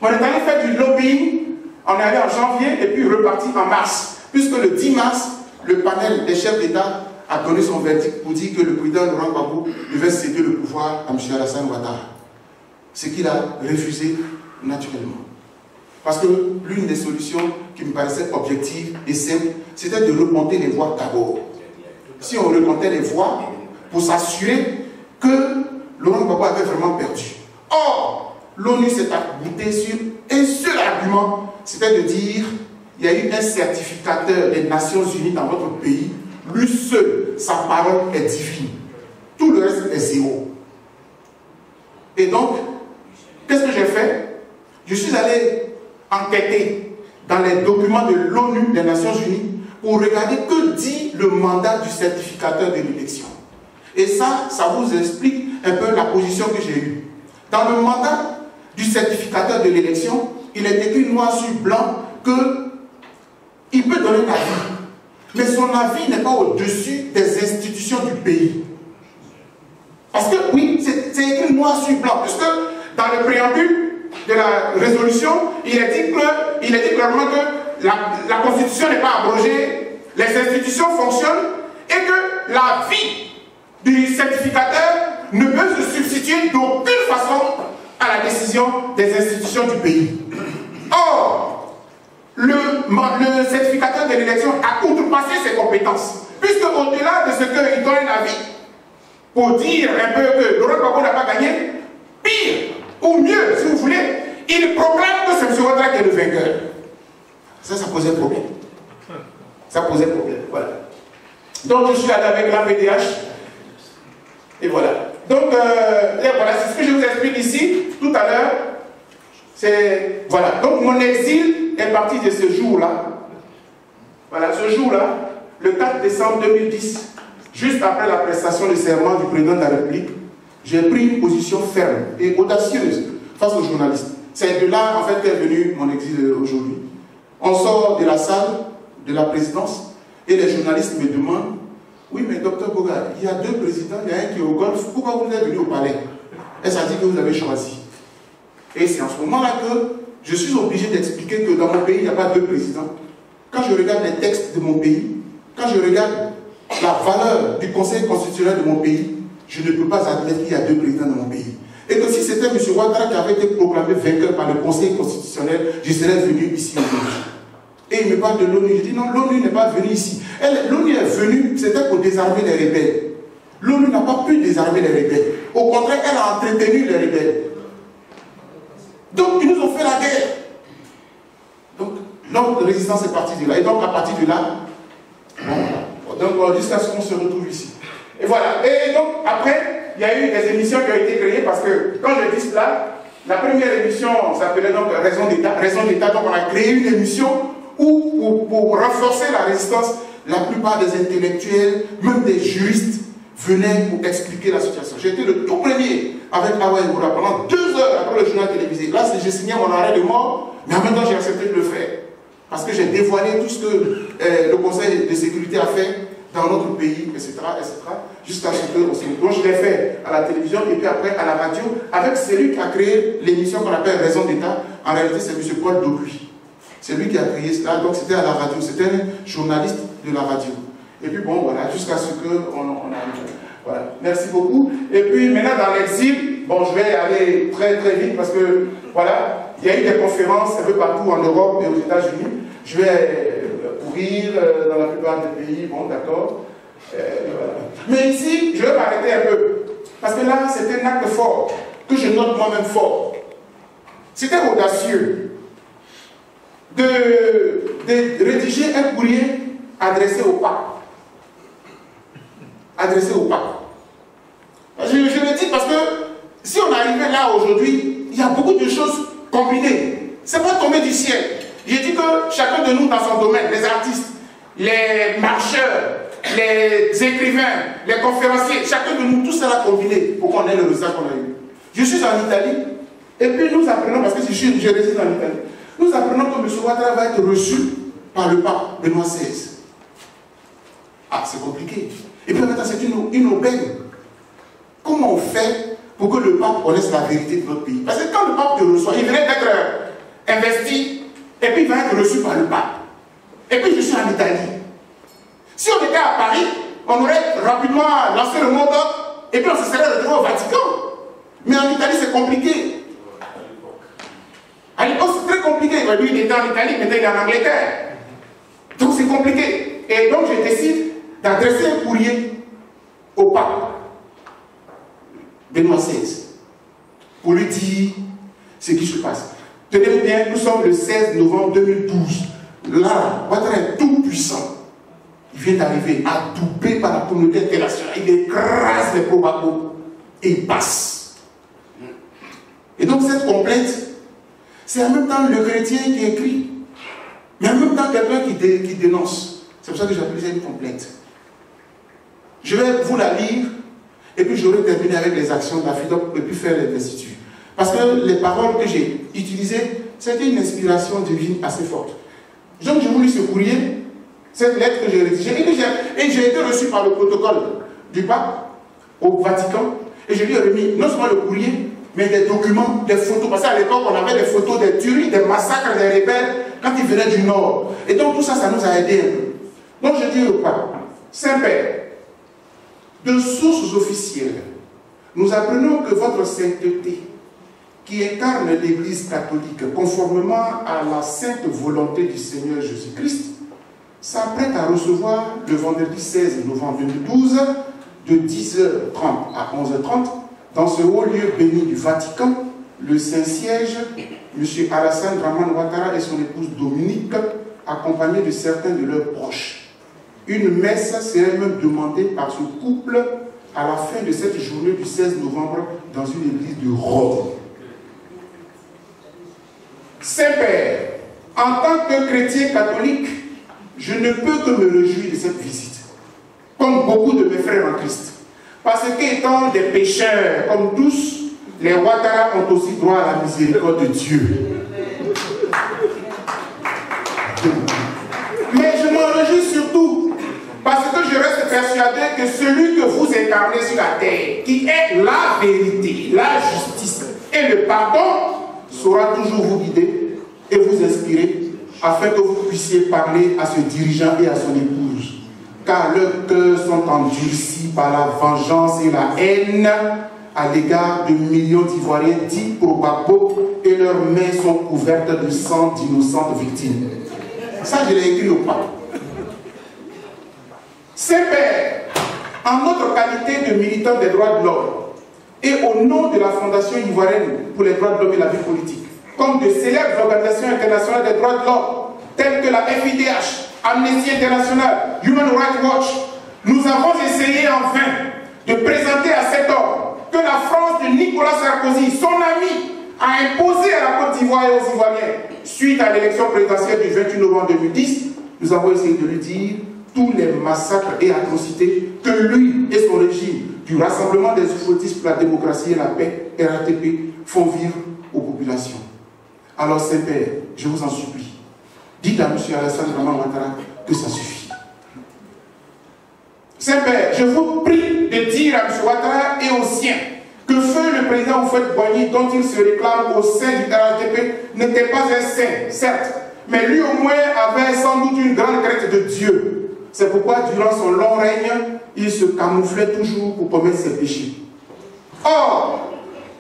on est allé faire du lobbying. On est allé en janvier et puis reparti en mars. Puisque le 10 mars, le panel des chefs d'État a donné son verdict pour dire que le président Laurent Gbagbo devait céder le pouvoir à M. Alassane Ouattara. Ce qu'il a refusé naturellement. Parce que l'une des solutions qui me paraissait objective et simple, c'était de remonter les voix d'abord. Si on remontait les voix pour s'assurer que Laurent Gbagbo avait vraiment perdu. Or, l'ONU s'est aboutée sur un seul argument, c'était de dire il y a eu un certificateur des Nations Unies dans votre pays, lui seul, sa parole est divine. Tout le reste est zéro. Et donc, qu'est-ce que j'ai fait? Je suis allé enquêter dans les documents de l'ONU, des Nations Unies, pour regarder que dit le mandat du certificateur de l'élection. Et ça vous explique un peu la position que j'ai eue. Dans le mandat du certificateur de l'élection, il est écrit noir sur blanc qu'il peut donner un avis. Mais son avis n'est pas au-dessus des institutions du pays. Parce que, oui, c'est écrit noir sur blanc. Parce que dans le préambule de la résolution, il est dit clairement que la Constitution n'est pas abrogée, les institutions fonctionnent et que l'avis du certificateur ne peut se substituer d'aucune façon à la décision des institutions du pays. Or, le certificateur de l'élection a outrepassé ses compétences, puisque au-delà de ce qu'il donne un avis, pour dire un peu que Laurent Gbagbo n'a pas gagné, pire, ou mieux, si vous voulez, il proclame que c'est M. Ouattara qui est le vainqueur. Ça posait problème. Ça posait problème, voilà. Donc je suis allé avec la PDH, et voilà. Donc, voilà, c'est ce que je vous explique ici, tout à l'heure. C'est, voilà. Donc mon exil est parti de ce jour-là. Voilà, ce jour-là, le 4 décembre 2010, juste après la prestation de serment du président de la République, j'ai pris une position ferme et audacieuse face aux journalistes. C'est de là, en fait, qu'est venu mon exil aujourd'hui. On sort de la salle de la présidence et les journalistes me demandent « Oui, mais docteur Boga, il y a deux présidents, il y a un qui est au golf, pourquoi vous êtes venu au palais ?» Et ça dit que vous avez choisi. Et c'est en ce moment-là que je suis obligé d'expliquer que dans mon pays, il n'y a pas deux présidents. Quand je regarde les textes de mon pays, quand je regarde la valeur du Conseil constitutionnel de mon pays, je ne peux pas admettre qu'il y a deux présidents dans mon pays. Et que si c'était M. Ouattara qui avait été proclamé vainqueur par le Conseil constitutionnel, je serais venu ici aujourd'hui. Et il me parle de l'ONU. Je dis non, l'ONU n'est pas venue ici. L'ONU est venue, c'était pour désarmer les rebelles. L'ONU n'a pas pu désarmer les rebelles. Au contraire, elle a entretenu les rebelles. Donc, ils nous ont fait la guerre. Donc, notre résistance est partie de là. Et donc, à partir de là, bon, donc jusqu'à ce qu'on se retrouve ici. Et voilà. Et donc, après, il y a eu des émissions qui ont été créées parce que, quand je dis cela, la première émission s'appelait donc Raison d'État. Raison d'État, donc on a créé une émission où, pour renforcer la résistance, la plupart des intellectuels, même des juristes, venaient pour expliquer la situation. J'ai été le tout premier avec Awa Eboura pendant 2 heures après le journal télévisé. Là, j'ai signé mon arrêt de mort, mais en même temps, j'ai accepté de le faire. Parce que j'ai dévoilé tout ce que le Conseil de sécurité a fait dans notre pays, etc., jusqu'à ce que... Donc, je l'ai fait à la télévision et puis après à la radio, avec celui qui a créé l'émission qu'on appelle Raison d'État. En réalité, c'est M. Paul Daupuy. C'est lui qui a créé cela, donc c'était à la radio. C'était un journaliste de la radio. Et puis bon, voilà, jusqu'à ce qu'on arrive. Voilà, merci beaucoup. Et puis maintenant, dans l'exil, bon, je vais aller très très vite parce que, voilà, il y a eu des conférences un peu partout en Europe et aux États-Unis. Je vais courir dans la plupart des pays, bon, d'accord. Voilà. Mais ici, je vais m'arrêter un peu. Parce que là, c'était un acte fort, que je note moi-même fort. C'était audacieux de rédiger un courrier adressé au pape. Adressé au pape. Je le dis parce que si on arrivait là aujourd'hui, il y a beaucoup de choses combinées. Ce n'est pas tombé du ciel. J'ai dit que chacun de nous dans son domaine, les artistes, les marcheurs, les écrivains, les conférenciers, chacun de nous, tout cela combiné pour qu'on ait le résultat qu'on a eu. Je suis en Italie et puis nous apprenons, parce que je réside en Italie, nous apprenons que M. Ouattara va être reçu par le pape Benoît XVI. Ah, c'est compliqué. Et puis maintenant, c'est une aubaine. Comment on fait pour que le pape connaisse la vérité de notre pays? Parce que quand le pape te reçoit, il venait d'être investi, et puis il va être reçu par le pape. Et puis je suis en Italie. Si on était à Paris, on aurait rapidement lancé le mot d'ordre, et puis on se serait retrouvé au Vatican. Mais en Italie, c'est compliqué. À l'époque, c'est très compliqué. Lui, il était en Italie, maintenant il est en Angleterre. Donc c'est compliqué. Et donc je décide d'adresser un courrier au pape Benoît XVI pour lui dire ce qui se passe. Tenez bien, nous sommes le 16 novembre 2012. Là, Ouattara est tout puissant. Il vient d'arriver, adoubé par la communauté internationale. Il écrase les pro-Gbagbo et il passe. Et donc cette complainte, c'est en même temps le chrétien qui écrit, mais en même temps quelqu'un qui dénonce. C'est pour ça que j'appelle ça une complainte. Je vais vous la lire, et puis j'aurai terminé avec les actions de la FIDOC, et puis faire l'investiture. Parce que les paroles que j'ai utilisées, c'était une inspiration divine assez forte. Donc je vous lis ce courrier, cette lettre que j'ai rédigée, et j'ai été reçu par le protocole du pape au Vatican, et je lui ai remis non seulement le courrier, mais des documents, des photos. Parce qu'à l'époque, on avait des photos des tueries, des massacres des rebelles quand ils venaient du Nord. Et donc tout ça, ça nous a aidé un peu. Donc je dis au pape, Saint-Père, de sources officielles, nous apprenons que votre sainteté, qui incarne l'Église catholique conformément à la sainte volonté du Seigneur Jésus-Christ, s'apprête à recevoir le vendredi 16 novembre 2012 de 10h30 à 11h30 dans ce haut lieu béni du Vatican, le Saint-Siège, M. Alassane Dramane Ouattara et son épouse Dominique, accompagnés de certains de leurs proches. Une messe serait même demandée par ce couple à la fin de cette journée du 16 novembre dans une église de Rome. Saint-Père, en tant que chrétien catholique, je ne peux que me réjouir de cette visite, comme beaucoup de mes frères en Christ. Parce qu'étant des pécheurs comme tous, les Ouattara ont aussi droit à la miséricorde de Dieu. Mais je m'en réjouis surtout parce que je reste persuadé que celui que vous incarnez sur la terre, qui est la vérité, la justice et le pardon, saura toujours vous guider et vous inspirer afin que vous puissiez parler à ce dirigeant et à son épouse. Car leurs cœurs sont endurcis par la vengeance et la haine à l'égard de millions d'Ivoiriens dits pro-Gbagbo et leurs mains sont couvertes de sang d'innocentes victimes. Ça, je l'ai écrit au pape. Saint-Père, en notre qualité de militant des droits de l'homme et au nom de la Fondation ivoirienne pour les droits de l'homme et la vie politique, comme de célèbres organisations internationales des droits de l'homme, telles que la FIDH, Amnesty International, Human Rights Watch, nous avons essayé en vain de présenter à cet homme que la France de Nicolas Sarkozy, son ami, a imposé à la Côte d'Ivoire et aux Ivoiriens, suite à l'élection présidentielle du 28 novembre 2010, nous avons essayé de lui dire tous les massacres et atrocités que lui et son régime du Rassemblement des Oufouettistes pour la démocratie et la paix, RATP, font vivre aux populations. Alors Saint-Père, je vous en supplie, dites à M. Alassane Dramane Ouattara que ça suffit. Saint-Père, je vous prie de dire à M. Ouattara et aux siens que feu le président Houphouët-Boigny, dont il se réclame au sein du RATP, n'était pas un saint, certes, mais lui au moins avait sans doute une grande crainte de Dieu. C'est pourquoi durant son long règne, il se camouflait toujours pour commettre ses péchés. Or,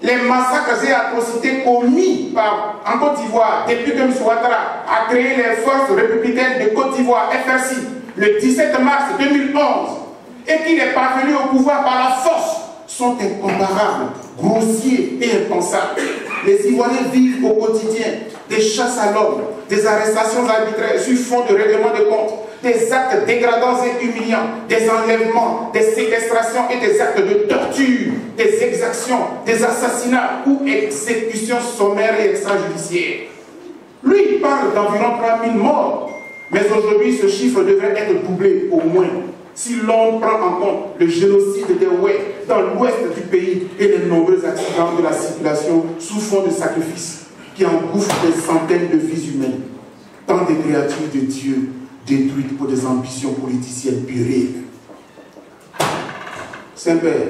les massacres et atrocités commis en Côte d'Ivoire depuis que M. Ouattara a créé les forces républicaines de Côte d'Ivoire, FRC, le 17 mars 2011, et qu'il est parvenu au pouvoir par la force, sont incomparables, grossiers et impensables. Les Ivoiriens vivent au quotidien des chasses à l'homme, des arrestations arbitraires sur fond de règlement de compte, des actes dégradants et humiliants, des enlèvements, des séquestrations et des actes de torture, des exactions, des assassinats ou exécutions sommaires et extrajudiciaires. Lui, il parle d'environ 3000 morts, mais aujourd'hui, ce chiffre devrait être doublé au moins, si l'on prend en compte le génocide des Ouè dans l'ouest du pays et les nombreux accidents de la circulation sous fond de sacrifice qui engouffrent des centaines de vies humaines, tant de créatures de Dieu détruites pour des ambitions politiciennes puriles. Saint-Père,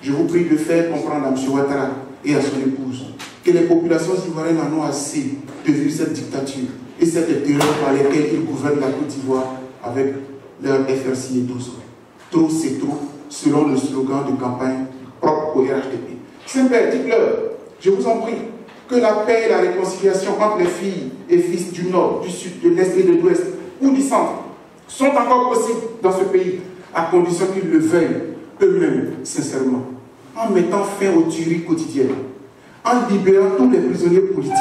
je vous prie de faire comprendre à M. Ouattara et à son épouse que les populations ivoiriennes en ont assez de vivre cette dictature et cette terreur par lesquelles ils gouvernent la Côte d'Ivoire avec leur FRC et d'autres. Trop c'est trop, selon le slogan de campagne propre au RHDP. Saint-Père, dites-leur, je vous en prie, que la paix et la réconciliation entre les filles et fils du Nord, du Sud, de l'Est et de l'Ouest, ou du Centre, sont encore possibles dans ce pays, à condition qu'ils le veuillent eux-mêmes, sincèrement, en mettant fin aux tueries quotidiennes, en libérant tous les prisonniers politiques,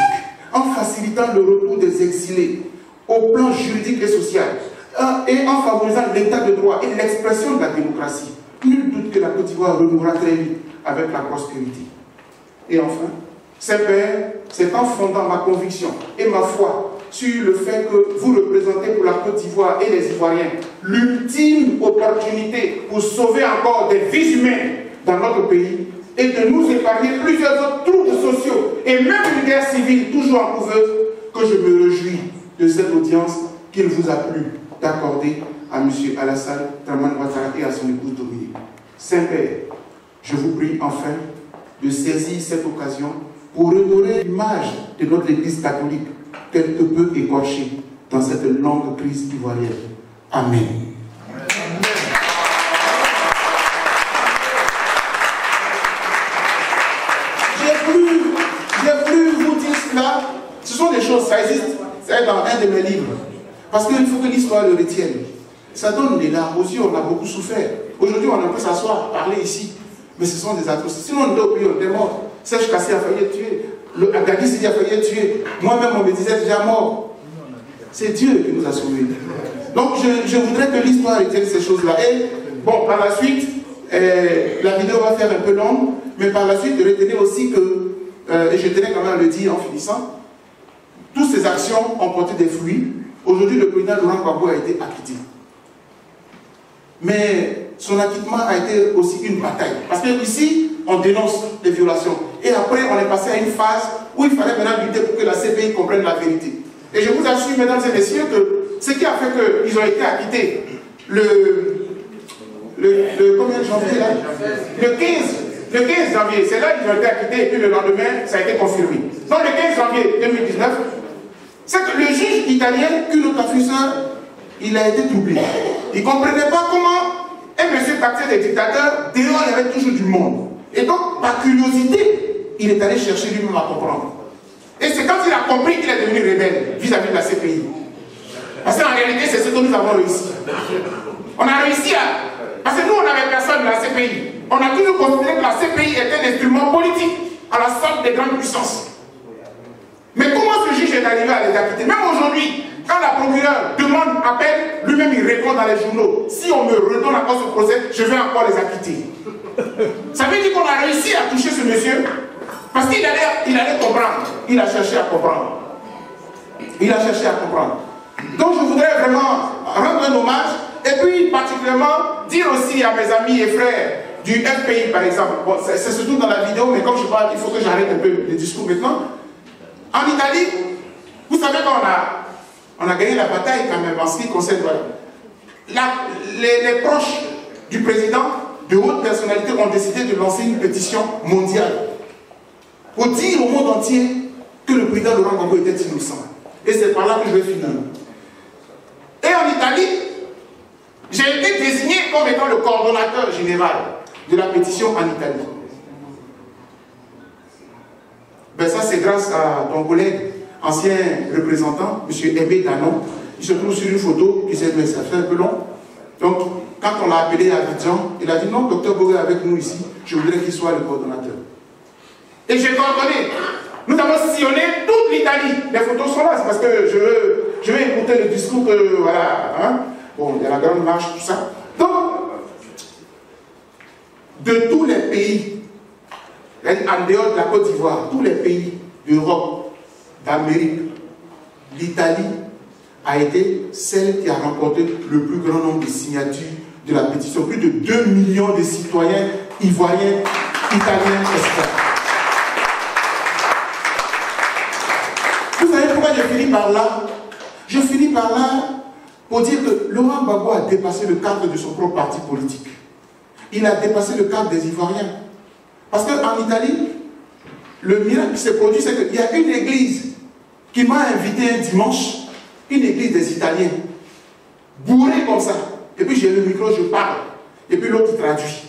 en facilitant le retour des exilés au plan juridique et social, et en favorisant l'état de droit et l'expression de la démocratie. Nul doute que la Côte d'Ivoire renouera très vite avec la prospérité. Et enfin, Saint-Père, c'est en fondant ma conviction et ma foi sur le fait que vous représentez pour la Côte d'Ivoire et les Ivoiriens l'ultime opportunité pour sauver encore des vies humaines dans notre pays et de nous épargner plusieurs autres troubles sociaux et même une guerre civile toujours en couveuse, que je me réjouis de cette audience qu'il vous a plu d'accorder à M. Alassane Dramane Ouattara et à son épouse Dominique. Saint-Père, je vous prie enfin de saisir cette occasion pour redorer l'image de notre Église catholique quelque peu écorchée dans cette longue crise ivoirienne. Amen. J'ai voulu vous dire cela. Ce sont des choses, ça existe, c'est dans un de mes livres. Parce qu'il faut que l'histoire le retienne. Ça donne des larmes aux yeux, on a beaucoup souffert. Aujourd'hui, on a pu s'asseoir, parler ici. Mais ce sont des atrocités. Sinon, on est mort. Serge Kassé a failli être tué. Le Agadis a failli être tué. Moi-même, on me disait déjà mort. C'est Dieu qui nous a sauvés. Donc, je voudrais que l'histoire retienne ces choses-là. Et, bon, par la suite, la vidéo va faire un peu longue, mais par la suite, retenez aussi que, et je tenais quand même à le dire en finissant, toutes ces actions ont porté des fruits. Aujourd'hui, le président Laurent Gbagbo a été acquitté. Mais son acquittement a été aussi une bataille. Parce qu'ici, on dénonce les violations. Et après, on est passé à une phase où il fallait maintenant lutter pour que la CPI comprenne la vérité. Et je vous assure, mesdames et messieurs, que ce qui a fait qu'ils ont été acquittés combien de janvier là? Le 15 janvier, c'est là qu'ils ont été acquittés et puis le lendemain, ça a été confirmé. Donc le 15 janvier 2019, c'est que le juge italien, Cuno Cafusa, il a été troublé. Il ne comprenait pas comment un monsieur taxé des dictateurs, dehors il y avait toujours du monde. Et donc, par curiosité, il est allé chercher lui-même à comprendre. Et c'est quand il a compris qu'il est devenu rebelle vis-à-vis de la CPI. Parce qu'en réalité, c'est ce que nous avons réussi. On a réussi à... Parce que nous, on n'avait personne de la CPI. On a toujours considéré que la CPI était un instrument politique à la sorte des grandes puissances. Mais comment ce juge est arrivé à les acquitter? Même aujourd'hui, quand la procureure demande appel, lui-même il répond dans les journaux. Si on me redonne encore ce procès, je vais encore les acquitter. Ça veut dire qu'on a réussi à toucher ce monsieur parce qu'il allait comprendre. Il a cherché à comprendre. Il a cherché à comprendre. Donc je voudrais vraiment rendre un hommage et puis particulièrement dire aussi à mes amis et frères du FPI par exemple. Bon, c'est surtout dans la vidéo, mais comme je parle, il faut que j'arrête un peu le discours maintenant. En Italie, vous savez qu'on a gagné la bataille quand même en ce qui concerne les proches du président, de hautes personnalités ont décidé de lancer une pétition mondiale pour dire au monde entier que le président Laurent Gbagbo était innocent. Et c'est par là que je vais finir. Et en Italie, j'ai été désigné comme étant le coordonnateur général de la pétition en Italie. Ben ça c'est grâce à ton collègue, ancien représentant, M. Aimé Danon. Il se trouve sur une photo qui s'est mais ça fait un peu long. Donc, quand on l'a appelé à Abidjan, il a dit non, Dr Boga est avec nous ici, je voudrais qu'il soit le coordonnateur. Et j'ai coordonné. Nous avons sillonné toute l'Italie. Les photos sont là, c'est parce que je vais écouter le discours que, voilà, hein. Bon, il y a la grande marche, tout ça. Donc, de tous les pays, en dehors de la Côte d'Ivoire, tous les pays d'Europe, d'Amérique, l'Italie a été celle qui a remporté le plus grand nombre de signatures de la pétition. Plus de 2 millions de citoyens ivoiriens, italiens, etc. Vous savez pourquoi je finis par là? Je finis par là pour dire que Laurent Gbagbo a dépassé le cadre de son propre parti politique. Il a dépassé le cadre des Ivoiriens. Parce qu'en Italie, le miracle qui s'est produit, c'est qu'il y a une église qui m'a invité un dimanche, une église des Italiens, bourrée comme ça. Et puis j'ai le micro, je parle. Et puis l'autre traduit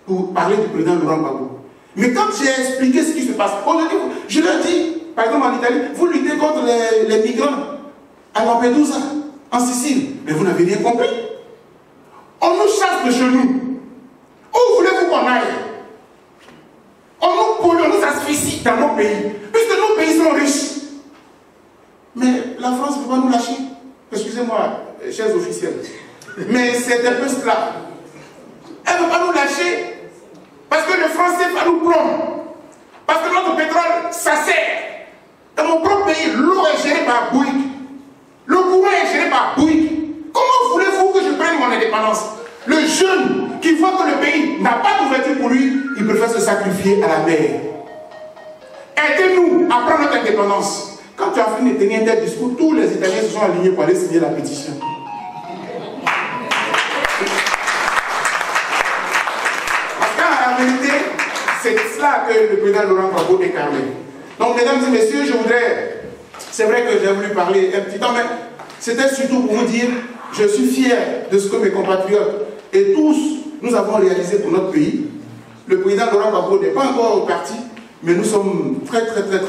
pour parler du président Laurent Gbagbo. Mais quand j'ai expliqué ce qui se passe, aujourd'hui, je leur dis, par exemple en Italie, vous luttez contre les migrants à Lampedusa, en Sicile. Mais vous n'avez rien compris. On nous chasse de chez nous. Où voulez-vous qu'on aille? On nous pollue, on nous asphyxie dans nos pays. Puisque nos pays sont riches. Mais la France ne peut pas nous lâcher. Excusez-moi, chers officiels. Mais c'est un peu cela. Elle ne peut pas nous lâcher. Parce que le français va nous prendre. Parce que notre pétrole, ça sert. Dans mon propre pays, l'eau est gérée par Bouygues. Le courant est géré par Bouygues. Comment voulez-vous que je prenne mon indépendance? Le jeune qui voit que le pays n'a pas d'ouverture pour lui, il préfère se sacrifier à la mer. Aidez-nous à prendre notre indépendance. Quand tu as fini de tenir tel discours, tous les Italiens se sont alignés pour aller signer la pétition. Parce qu'en réalité, c'est cela que le président Laurent Gbagbo incarnait. Donc, mesdames et messieurs, je voudrais... C'est vrai que j'ai voulu parler un petit temps, mais c'était surtout pour vous dire, je suis fier de ce que mes compatriotes et tous, nous avons réalisé pour notre pays. Le président Laurent Gbagbo n'est pas encore au parti, mais nous sommes très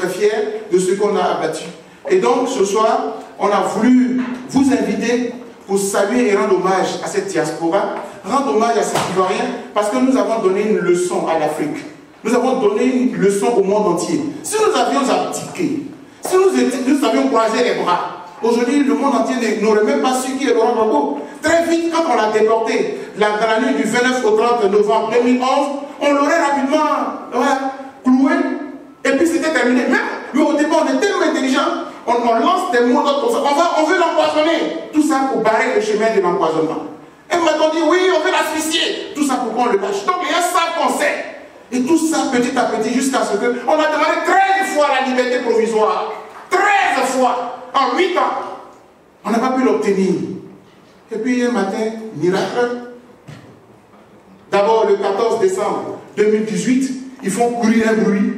fiers de ce qu'on a abattu. Et donc, ce soir, on a voulu vous inviter pour saluer et rendre hommage à cette diaspora, rendre hommage à ces Ivoiriens, parce que nous avons donné une leçon à l'Afrique. Nous avons donné une leçon au monde entier. Si nous avions abdiqué, si nous avions croisé les bras, aujourd'hui, le monde entier n'aurait même pas su qui est Laurent Gbagbo. Très vite, quand on l'a déporté, dans la nuit du 29 au 30 novembre 2011, on l'aurait rapidement cloué, et puis c'était terminé. Mais au départ, on est tellement intelligent, on lance des mots comme ça. On veut l'empoisonner. Tout ça pour barrer le chemin de l'empoisonnement. Et maintenant, on dit oui, on veut l'asphyxier. Tout ça pour qu'on le lâche. Donc, il y a ça qu'on sait. Et tout ça, petit à petit, jusqu'à ce que on a demandé 13 fois la liberté provisoire. 13 fois. En 8 ans. On n'a pas pu l'obtenir. Et puis, un matin, miracle. D'abord, le 14 décembre 2018, ils font courir un bruit.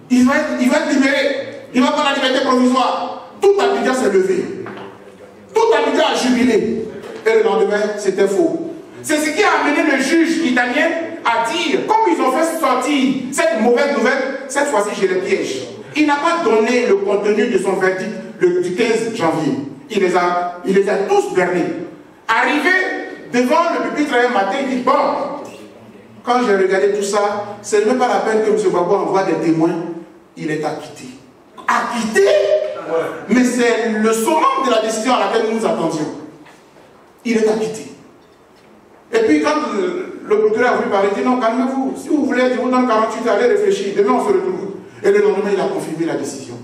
Il va être libéré. Il va prendre la liberté provisoire. Tout Abidjan s'est levé. Tout Abidjan a jubilé. Et le lendemain, c'était faux. C'est ce qui a amené le juge italien à dire, comme ils ont fait sortir cette mauvaise nouvelle, cette fois-ci, je les piège. Il n'a pas donné le contenu de son verdict du 15 janvier. Il les a tous bernés. Arrivé devant le pupitre un matin, il dit, bon, quand j'ai regardé tout ça, c'est même pas la peine que M. Gbagbo envoie des témoins. Il est acquitté. Acquitté? Mais c'est le summum de la décision à laquelle nous nous attendions. Il est acquitté. Et puis quand le procureur a voulu parler, il dit non, calmez-vous. Si vous voulez, je vous donne 48 heures, allez réfléchir. Demain, on se retrouve. Et le lendemain, il a confirmé la décision.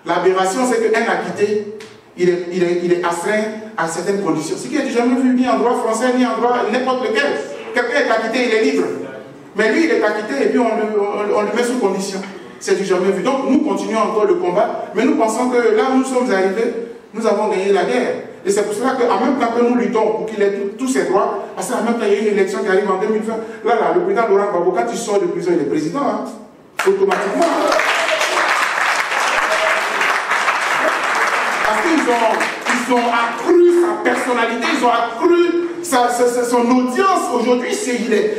L'aberration, c'est qu'un acquitté, il est astreint à certaines conditions. Ce qui n'est jamais vu ni en droit français, ni en droit n'importe lequel. Quelqu'un est acquitté, il est libre. Mais lui, il est acquitté et puis on le met sous condition. C'est du jamais vu. Donc nous continuons encore le combat, mais nous pensons que là où nous sommes arrivés, nous avons gagné la guerre. Et c'est pour cela qu'en même temps que nous luttons pour qu'il ait tous ses droits, parce qu'en même temps il y a une élection qui arrive en 2020. Là, le président Laurent Gbagbo, quand il sort de prison, il est président, hein, automatiquement. Parce qu'ils ont accru sa personnalité, ils ont accru son audience. Aujourd'hui,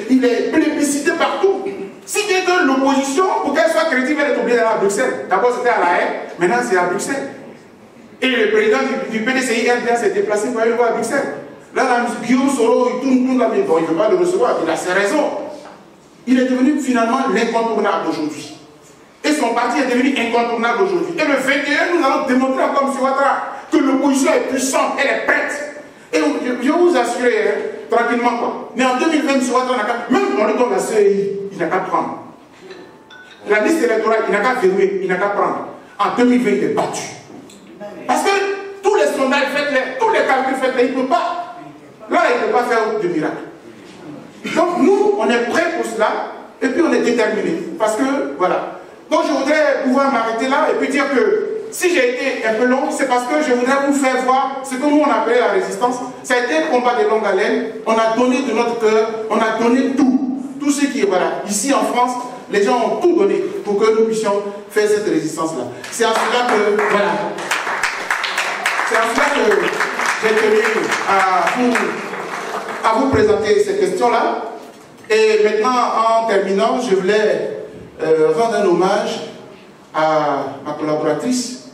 il est plébiscité partout. Si bien que l'opposition, pour qu'elle soit crédible, elle est obligée d'aller à Bruxelles. D'abord c'était à La Haye, maintenant c'est à Bruxelles. Et le président du PDCI RDA s'est déplacé pour aller le voir à Bruxelles. Là, Guillaume Soro, il tourne la main. Bon, il ne veut pas le recevoir, il a ses raisons. Il est devenu finalement l'incontournable aujourd'hui. Et son parti est devenu incontournable aujourd'hui. Et le 21, nous allons démontrer encore, M. Ouattara, que l'opposition est puissante, elle est prête. Et je vais vous assurer, tranquillement quoi. Mais en 2020, M. Ouattara n'a qu'à, même on lui donne la CEI, il n'a qu'à prendre. La liste électorale, il n'a qu'à verrouiller, il n'a qu'à prendre. En 2020, il est battu. Parce que tous les sondages faites-les, tous les calculs faites-les, il ne peut pas. Là, il ne peut pas faire de miracle. Donc nous, on est prêts pour cela, et puis on est déterminés. Parce que, voilà. Donc je voudrais pouvoir m'arrêter là, et puis dire que si j'ai été un peu long, c'est parce que je voudrais vous faire voir ce que nous on appelait la résistance. Ça a été un combat de longue haleine, on a donné de notre cœur, on a donné tout. Tout ce qui est, voilà, ici en France, les gens ont tout donné pour que nous puissions faire cette résistance-là. C'est en cela que, voilà. C'est en cela que j'ai tenu à vous présenter ces questions-là. Et maintenant, en terminant, je voulais rendre un hommage à ma collaboratrice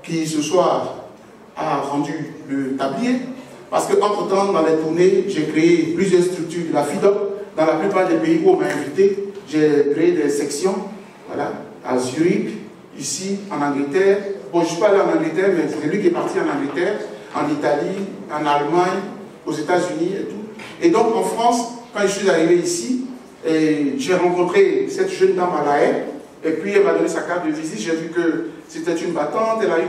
qui, ce soir, a rendu le tablier. Parce qu'entre-temps, dans les tournées, j'ai créé plusieurs structures de la FIDOP. Dans la plupart des pays où on m'a invité, j'ai créé des sections, voilà, à Zurich, ici, en Angleterre. Bon, je ne suis pas allé en Angleterre, mais c'est lui qui est parti en Angleterre, en Italie, en Allemagne, aux États-Unis et tout. Et donc, en France, quand je suis arrivé ici, j'ai rencontré cette jeune dame à La Haye, et puis elle m'a donné sa carte de visite. J'ai vu que c'était une battante, elle a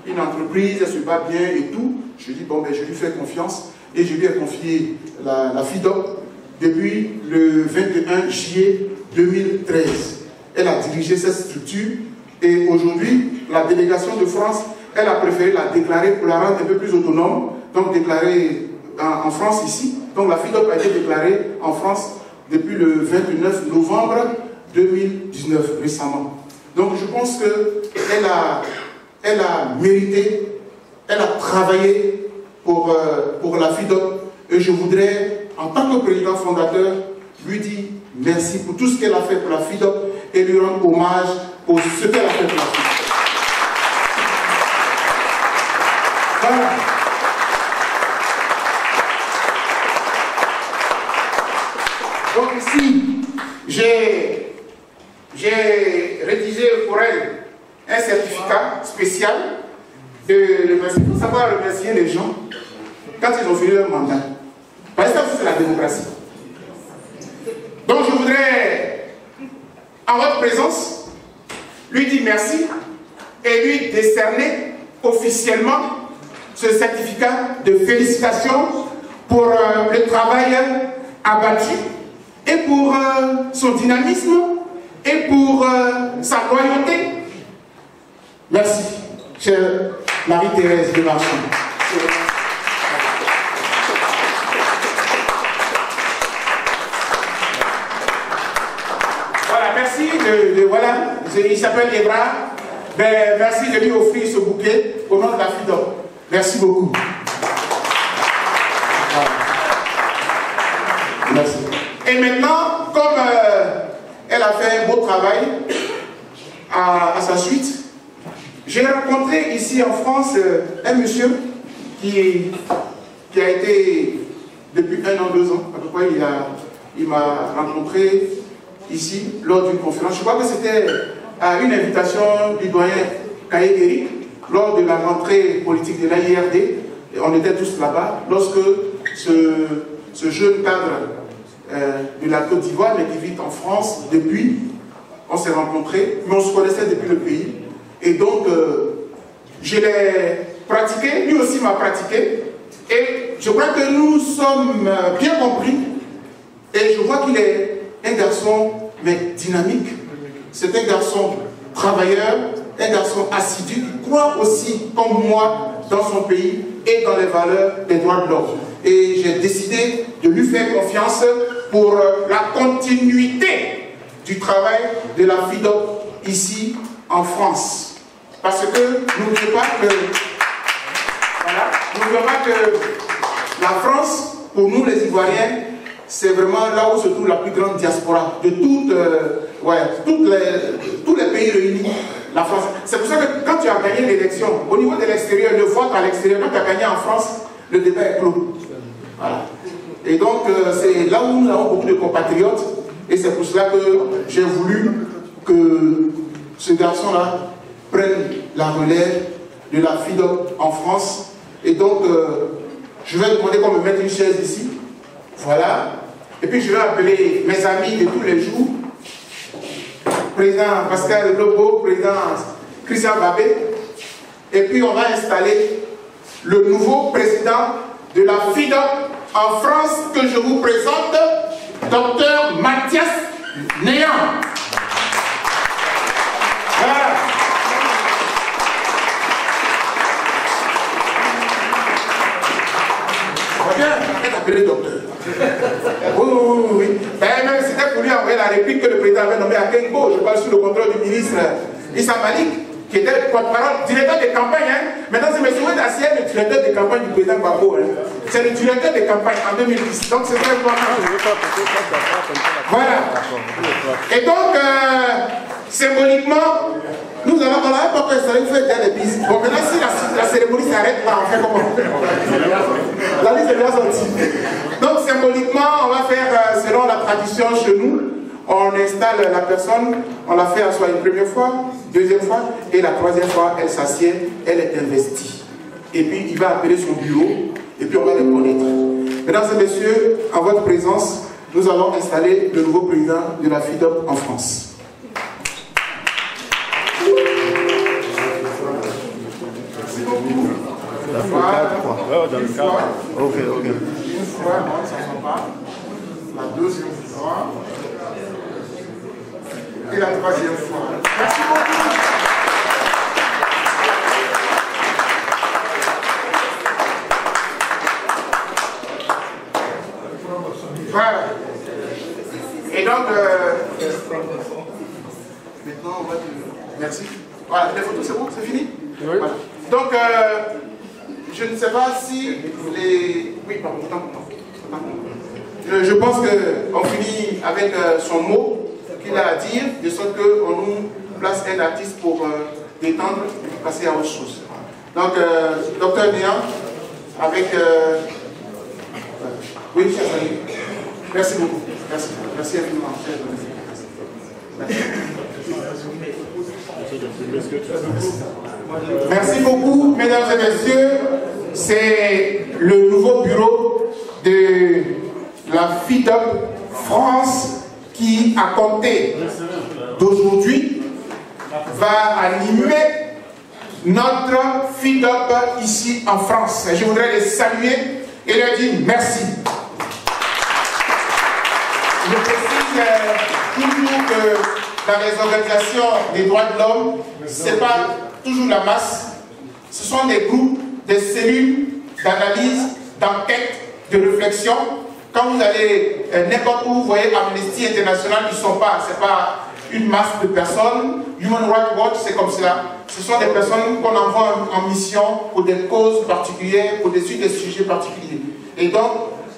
une entreprise, elle se bat bien et tout. Je lui ai dit, bon, ben, je lui fais confiance, et je lui ai confié la FIDOP depuis le 21 juillet 2013. Elle a dirigé cette structure, et aujourd'hui, la délégation de France, elle a préféré la déclarer pour la rendre un peu plus autonome, donc déclarée en France ici. Donc la FIDOP a été déclarée en France depuis le 29 novembre 2019, récemment. Donc je pense qu'elle a mérité, elle a travaillé pour la FIDOP, et je voudrais, en tant que président fondateur, lui dire merci pour tout ce qu'elle a fait pour la FIDOP et lui rendre hommage pour ce qu'elle a fait pour la FIDOP. certificat spécial de remercier. Il faut savoir remercier les gens quand ils ont fini leur mandat. Parce que ça, c'est la démocratie. Donc je voudrais, en votre présence, lui dire merci et lui décerner officiellement ce certificat de félicitations pour le travail abattu et pour son dynamisme et pour sa loyauté. Merci, chère Marie-Thérèse de Marchand. Voilà, merci voilà, il s'appelle Ebra. Ben, merci de lui offrir ce bouquet au nom de la FIDOP. Merci beaucoup. Merci. Et maintenant, comme elle a fait un beau travail à sa suite, j'ai rencontré ici en France un monsieur qui a été depuis 1 an, 2 ans, à peu près, il m'a rencontré ici lors d'une conférence. Je crois que c'était à une invitation du doyen Kaye lors de la rentrée politique de l'AIRD. On était tous là-bas lorsque ce jeune cadre de la Côte d'Ivoire, mais qui vit en France depuis, on s'est rencontrés, mais on se connaissait depuis le pays. Et donc, je l'ai pratiqué, lui aussi m'a pratiqué. Et je crois que nous sommes bien compris. Et je vois qu'il est un garçon, mais dynamique. C'est un garçon travailleur, un garçon assidu, qui croit aussi, comme moi, dans son pays et dans les valeurs des droits de l'homme. Et j'ai décidé de lui faire confiance pour la continuité du travail de la FIDOP ici en France. Parce que n'oubliez pas que, voilà, n'oubliez pas que la France, pour nous les Ivoiriens, c'est vraiment là où se trouve la plus grande diaspora de tous les pays réunis. La France. C'est pour ça que quand tu as gagné l'élection, au niveau de l'extérieur, le vote à l'extérieur, quand tu as gagné en France, le débat est clos. Voilà. Et donc, c'est là où nous avons beaucoup de compatriotes, et c'est pour cela que j'ai voulu que ce garçon-là prenne la relève de la FIDOP en France. Et donc, je vais demander qu'on me mette une chaise ici. Voilà. Et puis, je vais appeler mes amis de tous les jours. Président Pascal Lobo, président Christian Babé. Et puis, on va installer le nouveau président de la FIDOP en France que je vous présente, Dr Mathias Néant. Voilà. On va bien appeler docteur. Oui. Même c'était pour lui envoyer la réplique que le président avait nommé à Kengo, je parle sous le contrôle du ministre Issa Malik, qui était porte-parole, directeur de campagne. Maintenant, c'est M. Ouedassier, le directeur de campagne du président Gbagbo. C'est le directeur de campagne en 2010. Donc, c'est très important. Voilà. Et donc, symboliquement, nous allons, on n'avait pas préparé, il faut faire des bises. Bon, maintenant, si la cérémonie s'arrête là, on fait comment? La liste est bien sortie. Donc, symboliquement, on va faire, selon la tradition chez nous, on installe la personne, on la fait asseoir une première fois, deuxième fois, et la troisième fois, elle s'assied, elle est investie. Et puis, il va appeler son bureau, et puis on va le connaître. Mesdames et messieurs, en votre présence, nous allons installer le nouveau président de la FIDOP en France. Merci beaucoup. Voilà. Dans le cadre. Ok. Une fois, non, ça ne sent pas. La deuxième fois. Et la troisième fois. Merci beaucoup. Voilà. Et donc, maintenant, on va te... Merci. Voilà, les photos, c'est bon, c'est fini? Oui. Voilà. Donc, je ne sais pas si les... Oui, pardon, je pense qu'on finit avec son mot qu'il a à dire, de sorte qu'on nous place un artiste pour détendre et passer à autre chose. Donc, docteur Néant, avec... Oui, cher ami. Merci beaucoup. Merci infiniment. Merci. Merci beaucoup, mesdames et messieurs. C'est le nouveau bureau de la FIDOP France qui, à compter d'aujourd'hui, va animer notre FIDOP ici en France. Je voudrais les saluer et leur dire merci. Je précise toujours que dans les organisations des droits de l'homme, ce n'est pas toujours la masse, ce sont des groupes, des cellules d'analyse, d'enquête, de réflexion. Quand vous allez n'importe où, vous voyez Amnesty International, ils ne sont pas, c'est pas une masse de personnes. Human Rights Watch, c'est comme cela. Ce sont des personnes qu'on envoie en mission pour des causes particulières, pour des sujets particuliers. Et donc,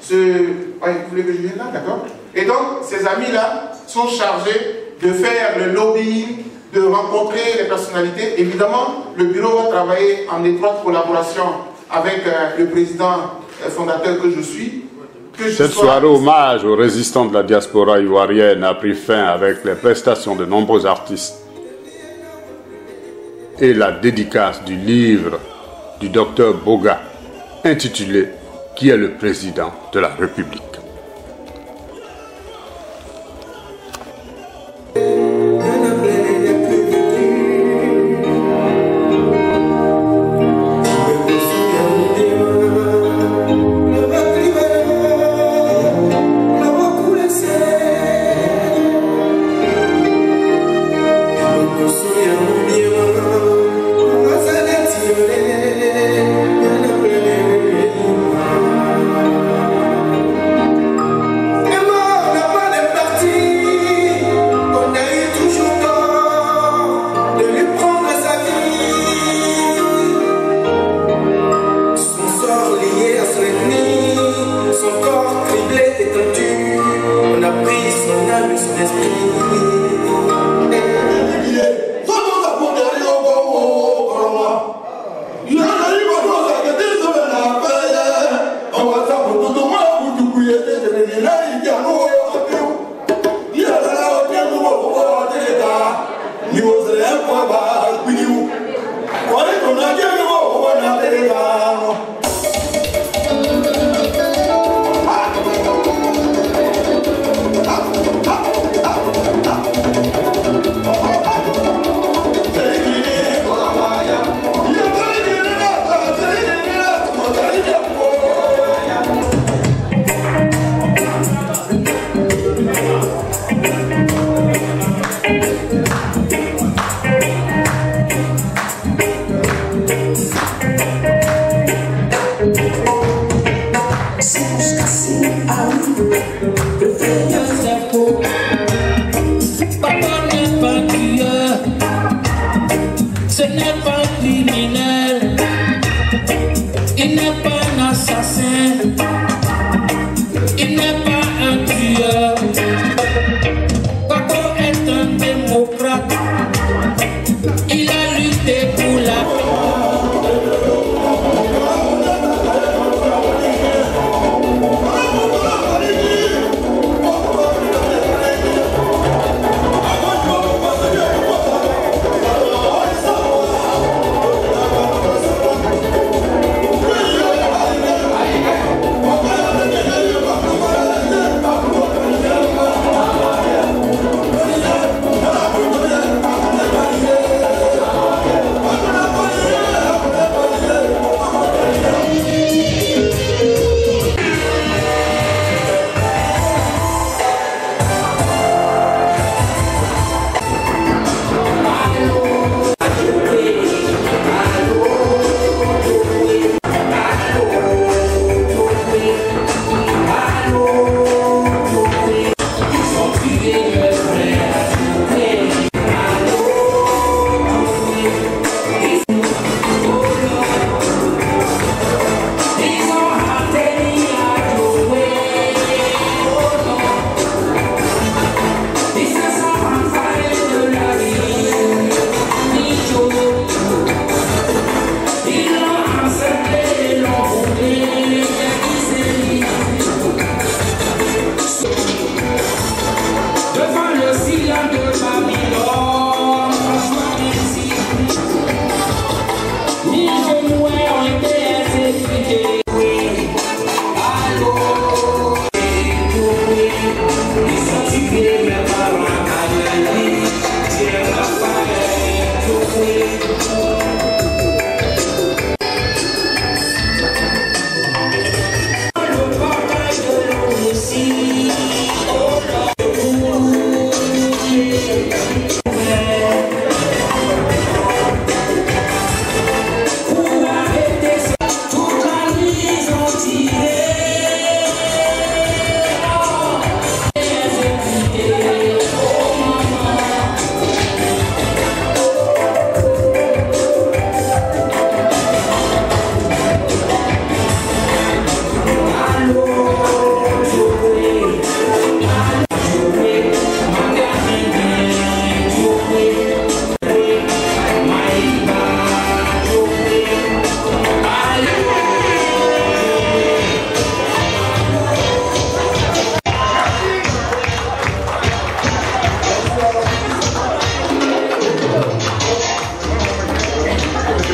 vous voulez que je vienne là, d'accord? Et donc, ces amis-là sont chargés de faire le lobbying, de rencontrer les personnalités. Évidemment, le bureau va travailler en étroite collaboration avec le président fondateur que je suis. Cette soirée hommage aux résistants de la diaspora ivoirienne a pris fin avec les prestations de nombreux artistes et la dédicace du livre du docteur Boga intitulé « Qui est le président de la République ?»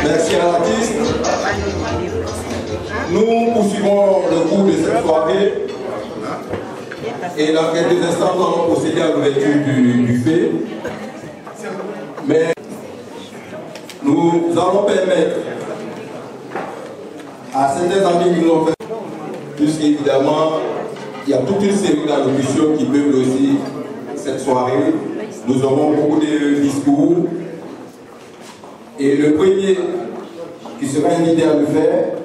Merci à l'artiste. Nous poursuivons le cours de cette soirée. Et dans quelques instants, nous allons procéder à l'ouverture du fait. Mais nous allons permettre à certains amis qui nous ont fait, puisqu'évidemment, il y a toute une série d'allocutions qui peuvent aussi cette soirée. Nous aurons beaucoup de discours. Et le premier qui sera invité à le faire,